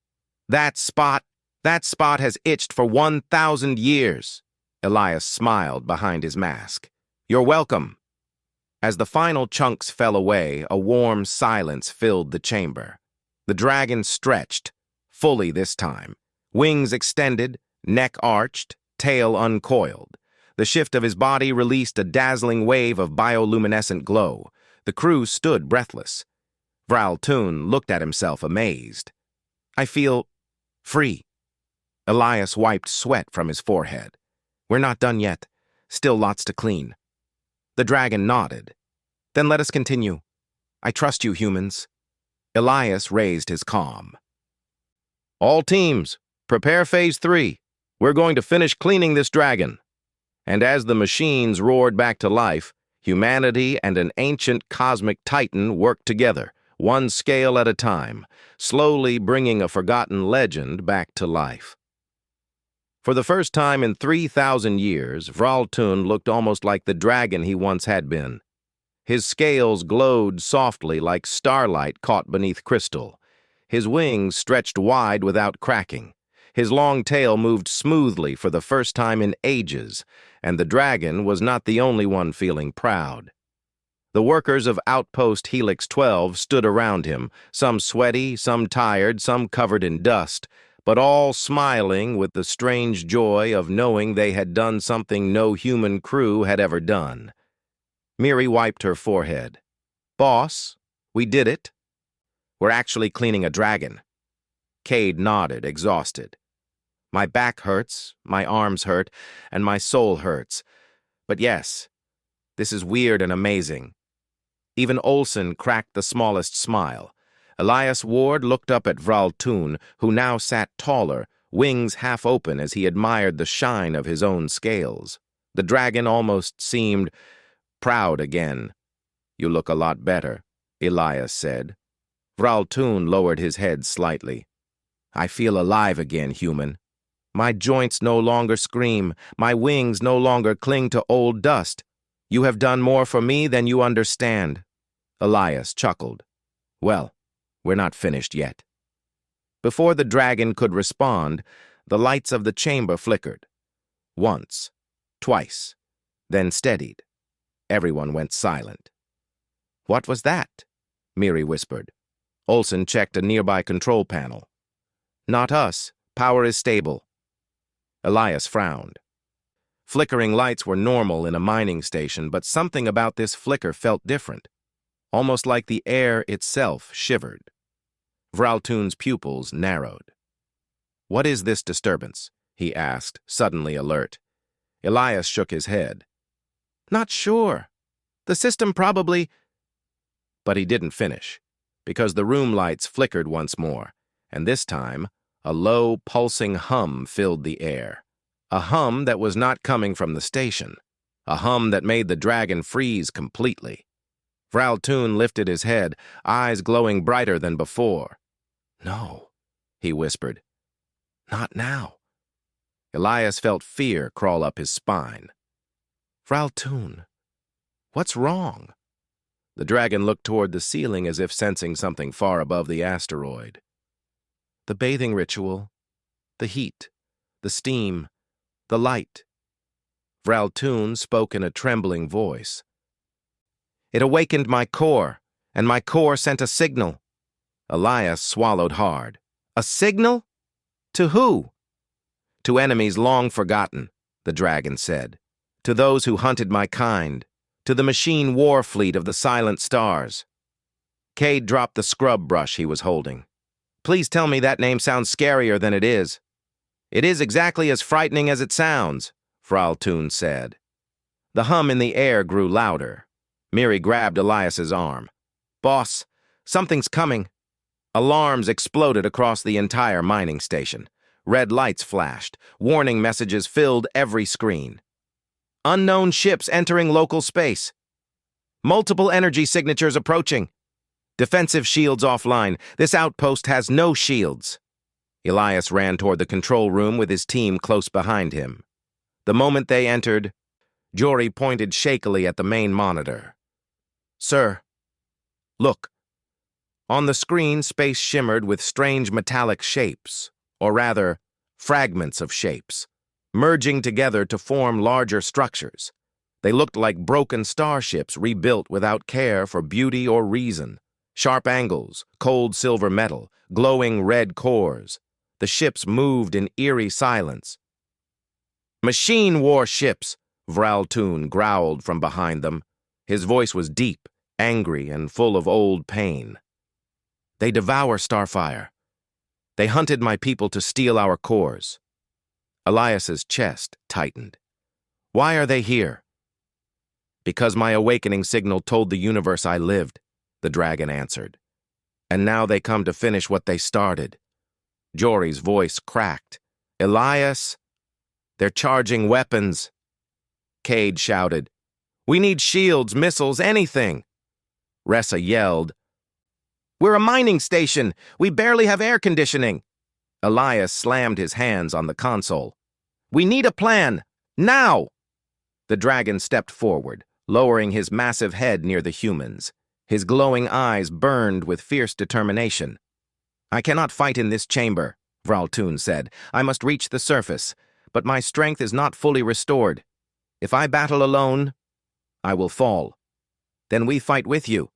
That spot has itched for 1,000 years. Elias smiled behind his mask. You're welcome. As the final chunks fell away, a warm silence filled the chamber. The dragon stretched, fully this time. Wings extended, neck arched, tail uncoiled. The shift of his body released a dazzling wave of bioluminescent glow. The crew stood breathless. Vraltun looked at himself amazed. I feel free. Elias wiped sweat from his forehead. We're not done yet. Still lots to clean. The dragon nodded. Then let us continue. I trust you, humans. Elias raised his calm. All teams, prepare Phase 3. We're going to finish cleaning this dragon. And as the machines roared back to life, humanity and an ancient cosmic titan worked together, one scale at a time, slowly bringing a forgotten legend back to life. For the first time in 3,000 years, Vraltun looked almost like the dragon he once had been. His scales glowed softly like starlight caught beneath crystal. His wings stretched wide without cracking. His long tail moved smoothly for the first time in ages, and the dragon was not the only one feeling proud. The workers of Outpost Helix 12 stood around him, some sweaty, some tired, some covered in dust, but all smiling with the strange joy of knowing they had done something no human crew had ever done. Miri wiped her forehead. Boss, we did it. We're actually cleaning a dragon. Cade nodded, exhausted. My back hurts, my arms hurt, and my soul hurts. But yes, this is weird and amazing. Even Olsen cracked the smallest smile. Elias Ward looked up at Vraltun, who now sat taller, wings half open as he admired the shine of his own scales. The dragon almost seemed proud again. You look a lot better, Elias said. Vraltun lowered his head slightly. I feel alive again, human. My joints no longer scream, my wings no longer cling to old dust. You have done more for me than you understand. Elias chuckled. Well, we're not finished yet. Before the dragon could respond, the lights of the chamber flickered. Once, twice, then steadied. Everyone went silent. What was that? Miri whispered. Olsen checked a nearby control panel. Not us. Power is stable. Elias frowned. Flickering lights were normal in a mining station, but something about this flicker felt different, almost like the air itself shivered. Vraltun's pupils narrowed. What is this disturbance? He asked, suddenly alert. Elias shook his head. Not sure. The system probably... But he didn't finish, because the room lights flickered once more, and this time, a low, pulsing hum filled the air. A hum that was not coming from the station. A hum that made the dragon freeze completely. Vraltun lifted his head, eyes glowing brighter than before. No, he whispered. Not now. Elias felt fear crawl up his spine. "Vraltun, what's wrong?" The dragon looked toward the ceiling as if sensing something far above the asteroid. "The bathing ritual, the heat, the steam, the light." Vraltun spoke in a trembling voice. "It awakened my core, and my core sent a signal." Elias swallowed hard. "A signal? To who?" "To enemies long forgotten," the dragon said. "To those who hunted my kind. To the machine war fleet of the Silent Stars." Cade dropped the scrub brush he was holding. "Please tell me that name sounds scarier than it is." "It is exactly as frightening as it sounds," Vraltun said. The hum in the air grew louder. Miri grabbed Elias's arm. "Boss, something's coming." Alarms exploded across the entire mining station. Red lights flashed. Warning messages filled every screen. "Unknown ships entering local space." "Multiple energy signatures approaching." "Defensive shields offline. This outpost has no shields." Elias ran toward the control room with his team close behind him. The moment they entered, Jory pointed shakily at the main monitor. "Sir, look." On the screen, space shimmered with strange metallic shapes, or rather, fragments of shapes, merging together to form larger structures. They looked like broken starships rebuilt without care for beauty or reason. Sharp angles, cold silver metal, glowing red cores. The ships moved in eerie silence. "Machine warships," Vraltun growled from behind them. His voice was deep, angry, and full of old pain. "They devour Starfire. They hunted my people to steal our cores." Elias's chest tightened. "Why are they here?" "Because my awakening signal told the universe I lived," the dragon answered. "And now they come to finish what they started." Jory's voice cracked. "Elias, they're charging weapons." Cade shouted, "We need shields, missiles, anything." Ressa yelled, "We're a mining station. We barely have air conditioning." Elias slammed his hands on the console. "We need a plan. Now!" The dragon stepped forward, lowering his massive head near the humans. His glowing eyes burned with fierce determination. "I cannot fight in this chamber," Vraltun said. "I must reach the surface, but my strength is not fully restored. If I battle alone, I will fall." "Then we fight with you,"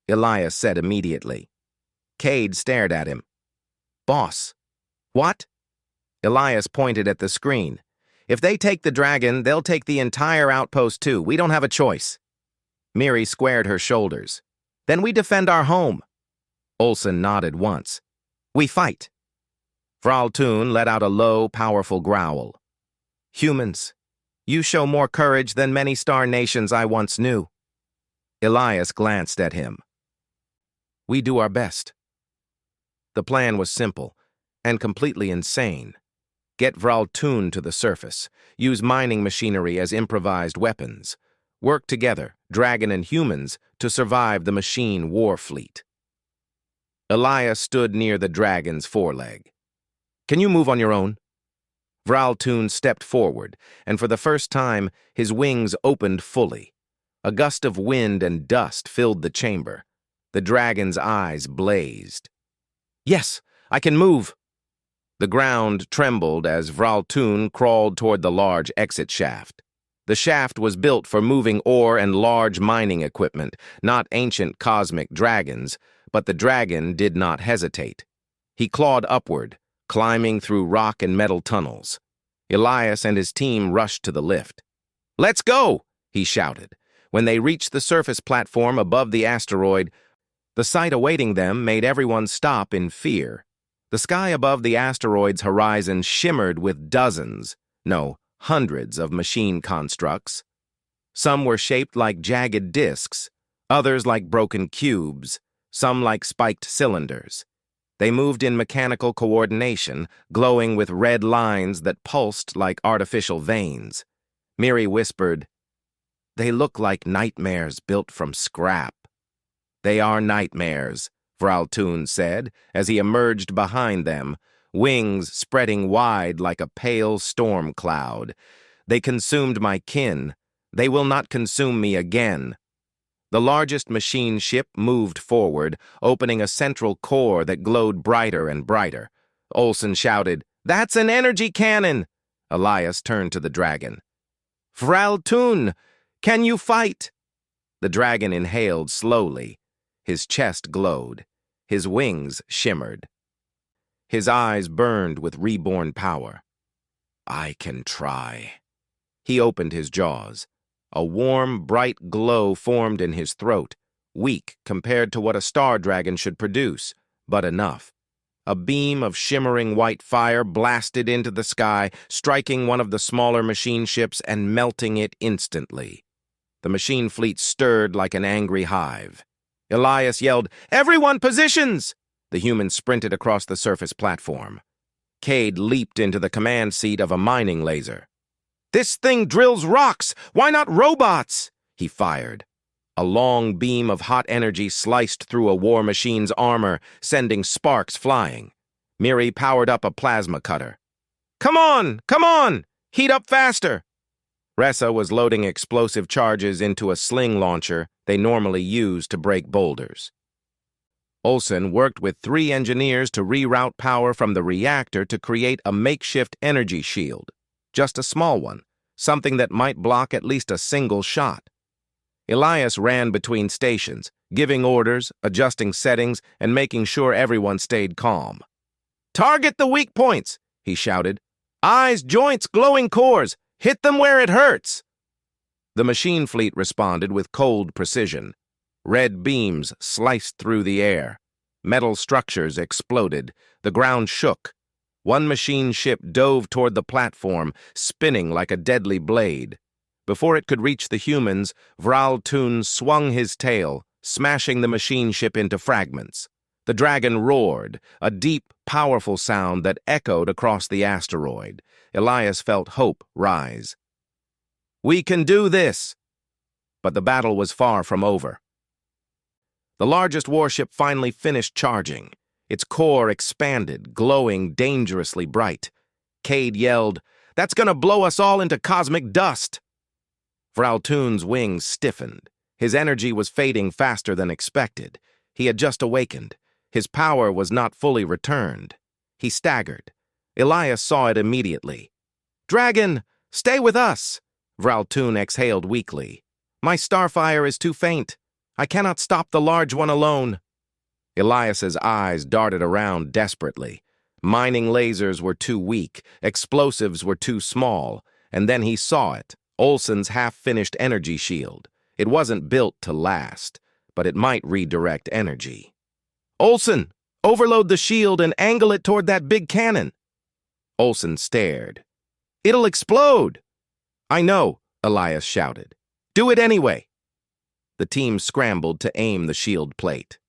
Elias said immediately. Cade stared at him. "Boss." "What?" Elias pointed at the screen. "If they take the dragon, they'll take the entire outpost too. We don't have a choice." Miri squared her shoulders. "Then we defend our home." Olsen nodded once. "We fight." Vraltun let out a low, powerful growl. "Humans, you show more courage than many star nations I once knew." Elias glanced at him. "We do our best." The plan was simple and completely insane. Get Vraltun to the surface, use mining machinery as improvised weapons, work together, dragon and humans, to survive the machine war fleet. Elias stood near the dragon's foreleg. "Can you move on your own?" Vraltun stepped forward, and for the first time, his wings opened fully. A gust of wind and dust filled the chamber. The dragon's eyes blazed. "Yes, I can move." The ground trembled as Vraltun crawled toward the large exit shaft. The shaft was built for moving ore and large mining equipment, not ancient cosmic dragons, but the dragon did not hesitate. He clawed upward, climbing through rock and metal tunnels. Elias and his team rushed to the lift. "Let's go!" he shouted. When they reached the surface platform above the asteroid, the sight awaiting them made everyone stop in fear. The sky above the asteroid's horizon shimmered with dozens, no, hundreds of machine constructs. Some were shaped like jagged discs, others like broken cubes, some like spiked cylinders. They moved in mechanical coordination, glowing with red lines that pulsed like artificial veins. Miri whispered, "They look like nightmares built from scrap." "They are nightmares," Vraltun said, as he emerged behind them, wings spreading wide like a pale storm cloud. They consumed my kin. They will not consume me again. The largest machine ship moved forward, opening a central core that glowed brighter and brighter. Olsen shouted, "That's an energy cannon!" Elias turned to the dragon. "Vraltun, can you fight?" The dragon inhaled slowly. His chest glowed. His wings shimmered. His eyes burned with reborn power. "I can try." He opened his jaws. A warm, bright glow formed in his throat, weak compared to what a star dragon should produce, but enough. A beam of shimmering white fire blasted into the sky, striking one of the smaller machine ships and melting it instantly. The machine fleet stirred like an angry hive. Elias yelled, "Everyone, positions!" The human sprinted across the surface platform. Cade leaped into the command seat of a mining laser. "This thing drills rocks! Why not robots?" He fired. A long beam of hot energy sliced through a war machine's armor, sending sparks flying. Miri powered up a plasma cutter. Come on! Heat up faster!" Ressa was loading explosive charges into a sling launcher they normally use to break boulders. Olsen worked with 3 engineers to reroute power from the reactor to create a makeshift energy shield. Just a small one, something that might block at least a single shot. Elias ran between stations, giving orders, adjusting settings, and making sure everyone stayed calm. "Target the weak points," he shouted. "Eyes, joints, glowing cores. Hit them where it hurts." The machine fleet responded with cold precision. Red beams sliced through the air. Metal structures exploded. The ground shook. One machine ship dove toward the platform, spinning like a deadly blade. Before it could reach the humans, Vraltun swung his tail, smashing the machine ship into fragments. The dragon roared, a deep, powerful sound that echoed across the asteroid. Elias felt hope rise. "We can do this!" But the battle was far from over. The largest warship finally finished charging. Its core expanded, glowing dangerously bright. Cade yelled, "That's gonna blow us all into cosmic dust!" Vraltun's wings stiffened. His energy was fading faster than expected. He had just awakened. His power was not fully returned. He staggered. Elias saw it immediately. "Dragon, stay with us!" Vraltun exhaled weakly. "My starfire is too faint. I cannot stop the large one alone." Elias's eyes darted around desperately. Mining lasers were too weak, explosives were too small, and then he saw it, Olsen's half-finished energy shield. It wasn't built to last, but it might redirect energy. "Olsen, overload the shield and angle it toward that big cannon." Olsen stared. "It'll explode." "I know," Elias shouted. "Do it anyway." The team scrambled to aim the shield plate.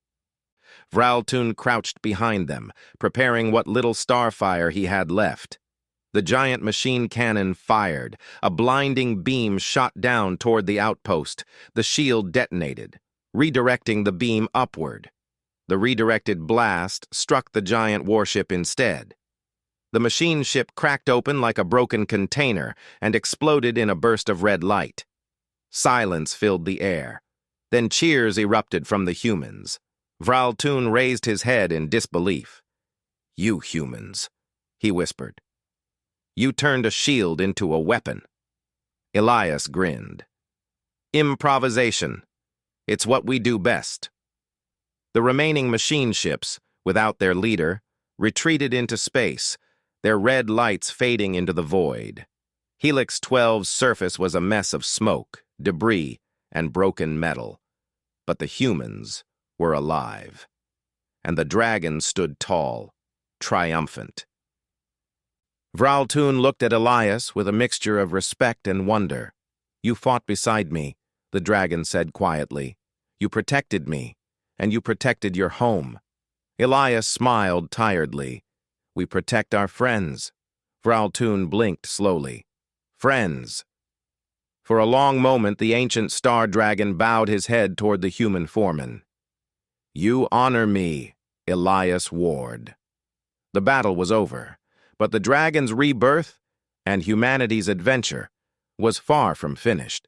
Vraltun crouched behind them, preparing what little starfire he had left. The giant machine cannon fired. A blinding beam shot down toward the outpost. The shield detonated, redirecting the beam upward. The redirected blast struck the giant warship instead. The machine ship cracked open like a broken container and exploded in a burst of red light. Silence filled the air. Then cheers erupted from the humans. Vraltun raised his head in disbelief. "You humans," he whispered. "You turned a shield into a weapon." Elias grinned. "Improvisation. It's what we do best." The remaining machine ships, without their leader, retreated into space, their red lights fading into the void. Helix 12's surface was a mess of smoke, debris, and broken metal. But the humans were alive. And the dragon stood tall, triumphant. Vraltun looked at Elias with a mixture of respect and wonder. "You fought beside me," the dragon said quietly. "You protected me, and you protected your home." Elias smiled tiredly. "We protect our friends." Vraltun blinked slowly. "Friends." For a long moment, the ancient star dragon bowed his head toward the human foreman. "You honor me, Elias Ward." The battle was over, but the dragon's rebirth and humanity's adventure was far from finished.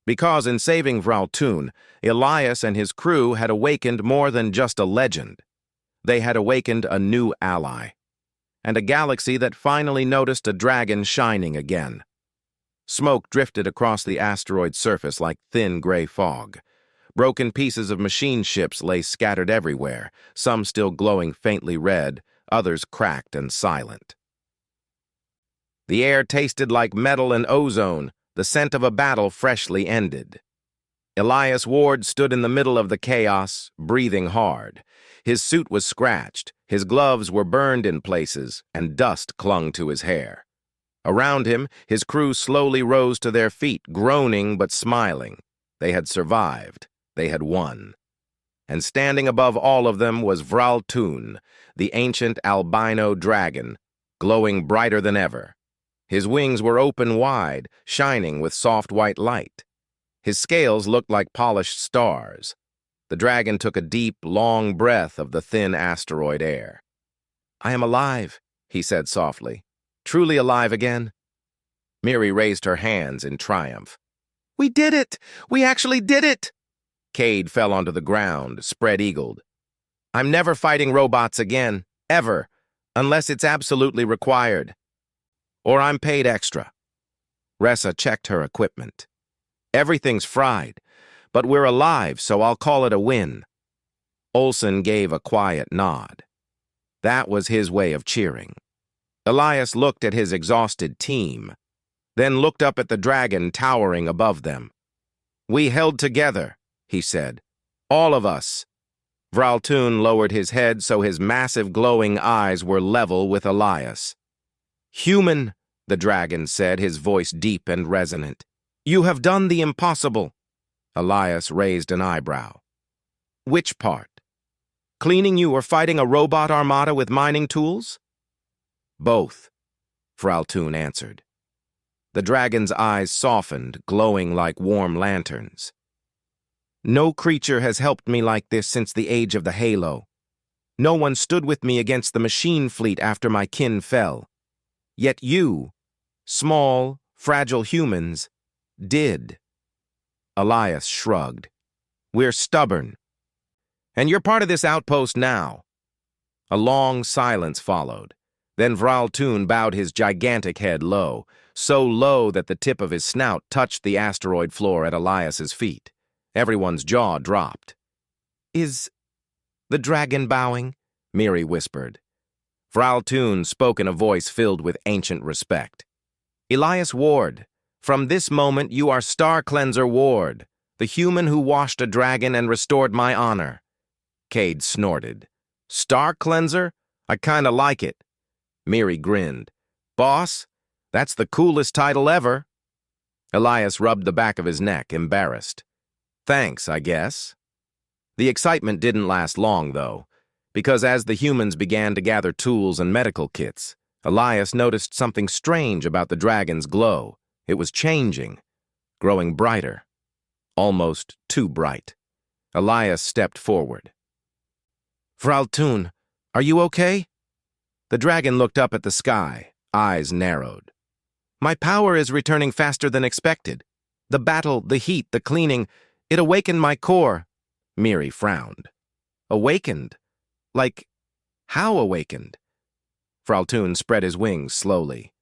Because in saving Vraltun, Elias and his crew had awakened more than just a legend. They had awakened a new ally, and a galaxy that finally noticed a dragon shining again. Smoke drifted across the asteroid's surface like thin gray fog. Broken pieces of machine ships lay scattered everywhere, some still glowing faintly red, others cracked and silent. The air tasted like metal and ozone, the scent of a battle freshly ended. Elias Ward stood in the middle of the chaos, breathing hard. His suit was scratched, his gloves were burned in places, and dust clung to his hair. Around him, his crew slowly rose to their feet, groaning but smiling. They had survived. They had won. And standing above all of them was Vraltun, the ancient albino dragon, glowing brighter than ever. His wings were open wide, shining with soft white light. His scales looked like polished stars. The dragon took a deep, long breath of the thin asteroid air. "I am alive," he said softly. "Truly alive again." Miri raised her hands in triumph. "We did it! We actually did it!" Cade fell onto the ground, spread-eagled. "I'm never fighting robots again, ever, unless it's absolutely required. Or I'm paid extra." Ressa checked her equipment. "Everything's fried, but we're alive, so I'll call it a win." Olsen gave a quiet nod. That was his way of cheering. Elias looked at his exhausted team, then looked up at the dragon towering above them. "We held together," he said. "All of us." Vraltun lowered his head so his massive glowing eyes were level with Elias. "Humyn," the dragon said, his voice deep and resonant. "You have done the impossible." Elias raised an eyebrow. "Which part? Cleaning you or fighting a robot armada with mining tools?" "Both," Vraltun answered. The dragon's eyes softened, glowing like warm lanterns. "No creature has helped me like this since the age of the Halo. No one stood with me against the machine fleet after my kin fell. Yet you, small, fragile humans, did." Elias shrugged. "We're stubborn. And you're part of this outpost now." A long silence followed. Then Vraltun bowed his gigantic head low, so low that the tip of his snout touched the asteroid floor at Elias's feet. Everyone's jaw dropped. "Is the dragon bowing?" Miri whispered. Vraltun spoke in a voice filled with ancient respect. "Elias Ward, from this moment you are Star Cleanser Ward, the human who washed a dragon and restored my honor." Cade snorted. "Star Cleanser? I kinda like it." Miri grinned. "Boss, that's the coolest title ever." Elias rubbed the back of his neck, embarrassed. "Thanks, I guess." The excitement didn't last long, though, because as the humans began to gather tools and medical kits, Elias noticed something strange about the dragon's glow. It was changing, growing brighter, almost too bright. Elias stepped forward. "Vraltun, are you okay?" The dragon looked up at the sky, eyes narrowed. "My power is returning faster than expected. The battle, the heat, the cleaning, it awakened my core." Miri frowned. "Awakened? Like, how awakened?" Vraltun spread his wings slowly.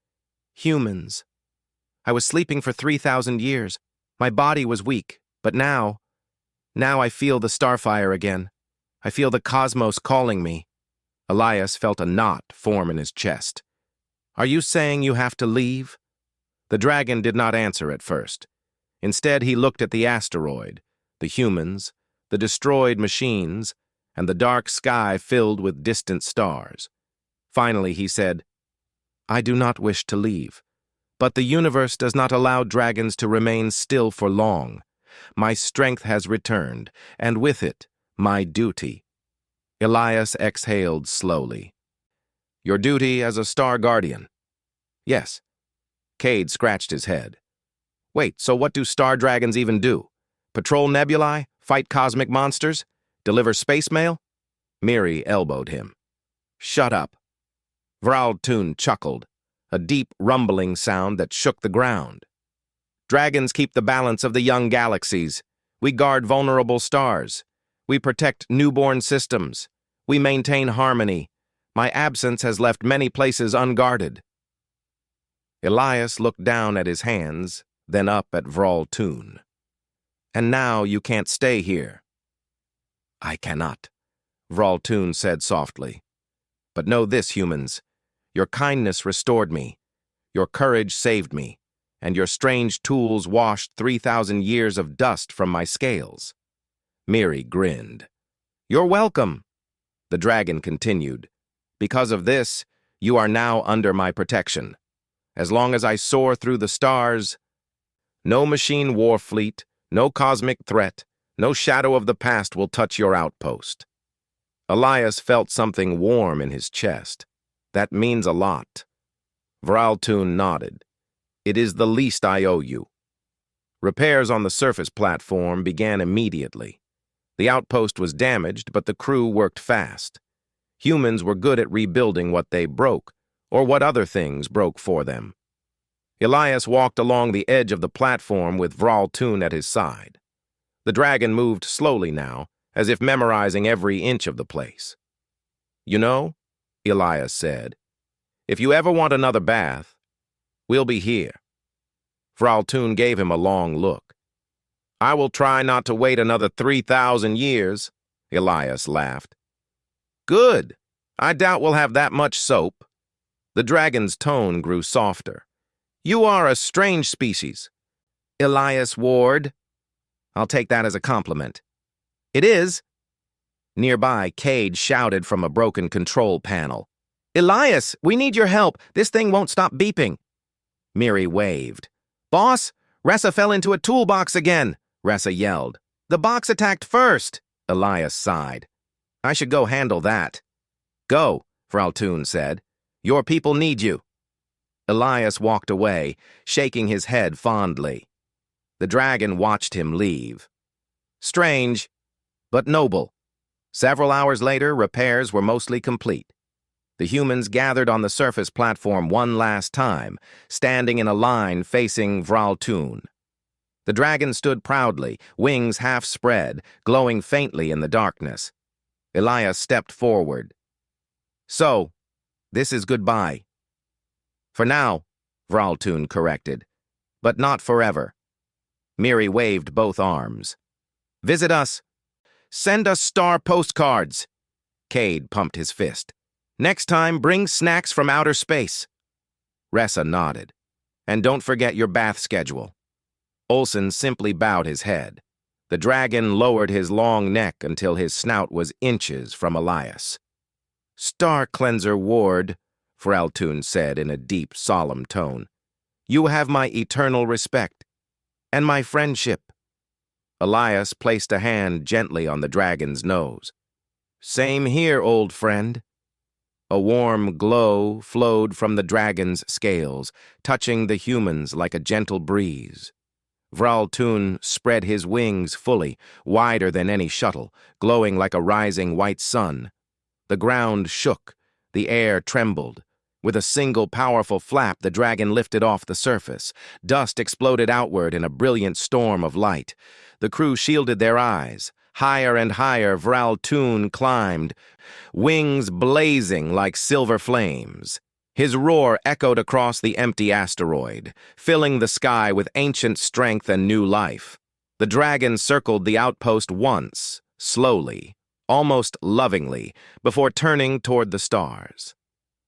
"Humans. I was sleeping for 3,000 years. My body was weak, but now I feel the starfire again. I feel the cosmos calling me." Elias felt a knot form in his chest. "Are you saying you have to leave?" The dragon did not answer at first. Instead, he looked at the asteroid, the humans, the destroyed machines, and the dark sky filled with distant stars. Finally, he said, "I do not wish to leave, but the universe does not allow dragons to remain still for long. My strength has returned, and with it, my duty." Elias exhaled slowly. "Your duty as a Star Guardian?" "Yes." Cade scratched his head. "Wait, so what do star dragons even do? Patrol nebulae? Fight cosmic monsters? Deliver space mail?" Miri elbowed him. "Shut up. Vraltun chuckled, a deep rumbling sound that shook the ground. Dragons keep the balance of the young galaxies. We guard vulnerable stars. We protect newborn systems. We maintain harmony. My absence has left many places unguarded. Elias looked down at his hands, then up at Vraltun. And now you can't stay here. I cannot, Vraltun said softly. But know this, humans. Your kindness restored me. Your courage saved me. And your strange tools washed 3,000 years of dust from my scales. Miri grinned. You're welcome, the dragon continued. Because of this, you are now under my protection. As long as I soar through the stars, no machine war fleet, no cosmic threat, no shadow of the past will touch your outpost. Elias felt something warm in his chest. That means a lot. Vraltun nodded. It is the least I owe you. Repairs on the surface platform began immediately. The outpost was damaged, but the crew worked fast. Humans were good at rebuilding what they broke, or what other things broke for them. Elias walked along the edge of the platform with Vraltun at his side. The dragon moved slowly now, as if memorizing every inch of the place. You know, Elias said, if you ever want another bath, we'll be here. Vraltun gave him a long look. I will try not to wait another 3,000 years, Elias laughed. Good. I doubt we'll have that much soap. The dragon's tone grew softer. You are a strange species. Elias Ward. I'll take that as a compliment. It is. Nearby, Cade shouted from a broken control panel. Elias, we need your help. This thing won't stop beeping. Miri waved. Boss, Ressa fell into a toolbox again, Ressa yelled. The box attacked first, Elias sighed. I should go handle that. Go, Vraltun said. Your people need you. Elias walked away, shaking his head fondly. The dragon watched him leave. Strange, but noble. Several hours later, repairs were mostly complete. The humans gathered on the surface platform one last time, standing in a line facing Vraltun. The dragon stood proudly, wings half spread, glowing faintly in the darkness. Elias stepped forward. So, this is goodbye. For now, Vraltun corrected, but not forever. Miri waved both arms. Visit us. Send us star postcards. Cade pumped his fist. Next time, bring snacks from outer space. Ressa nodded. And don't forget your bath schedule. Olsen simply bowed his head. The dragon lowered his long neck until his snout was inches from Elias. Star Cleanser Ward, Vraltun said in a deep, solemn tone. You have my eternal respect, and my friendship. Elias placed a hand gently on the dragon's nose. Same here, old friend. A warm glow flowed from the dragon's scales, touching the humans like a gentle breeze. Vraltun spread his wings fully, wider than any shuttle, glowing like a rising white sun. The ground shook, the air trembled. With a single powerful flap, the dragon lifted off the surface. Dust exploded outward in a brilliant storm of light. The crew shielded their eyes. Higher and higher, Vraltun climbed, wings blazing like silver flames. His roar echoed across the empty asteroid, filling the sky with ancient strength and new life. The dragon circled the outpost once, slowly, almost lovingly, before turning toward the stars.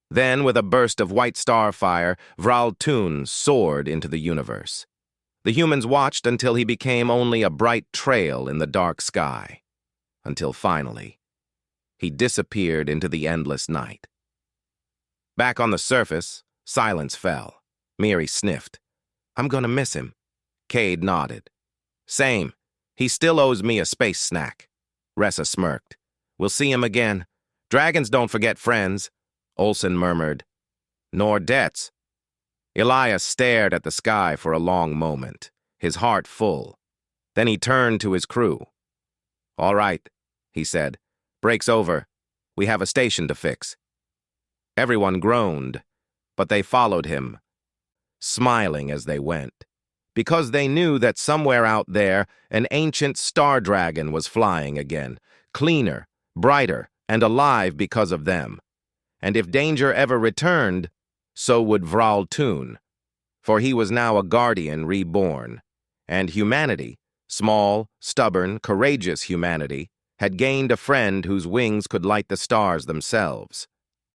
Then, with a burst of white star fire, Vraltun soared into the universe. The humans watched until he became only a bright trail in the dark sky. Until finally, he disappeared into the endless night. Back on the surface, silence fell. Miri sniffed. I'm gonna miss him. Cade nodded. Same. He still owes me a space snack. Ressa smirked. We'll see him again. Dragons don't forget friends. Olsen murmured. Nor debts. Elias stared at the sky for a long moment, his heart full. Then he turned to his crew. All right, he said. Break's over. We have a station to fix. Everyone groaned, but they followed him, smiling as they went, because they knew that somewhere out there an ancient star dragon was flying again, cleaner, brighter, and alive because of them. And if danger ever returned, so would Vral Tun, for he was now a guardian reborn, and humanity, small, stubborn, courageous humanity, had gained a friend whose wings could light the stars themselves.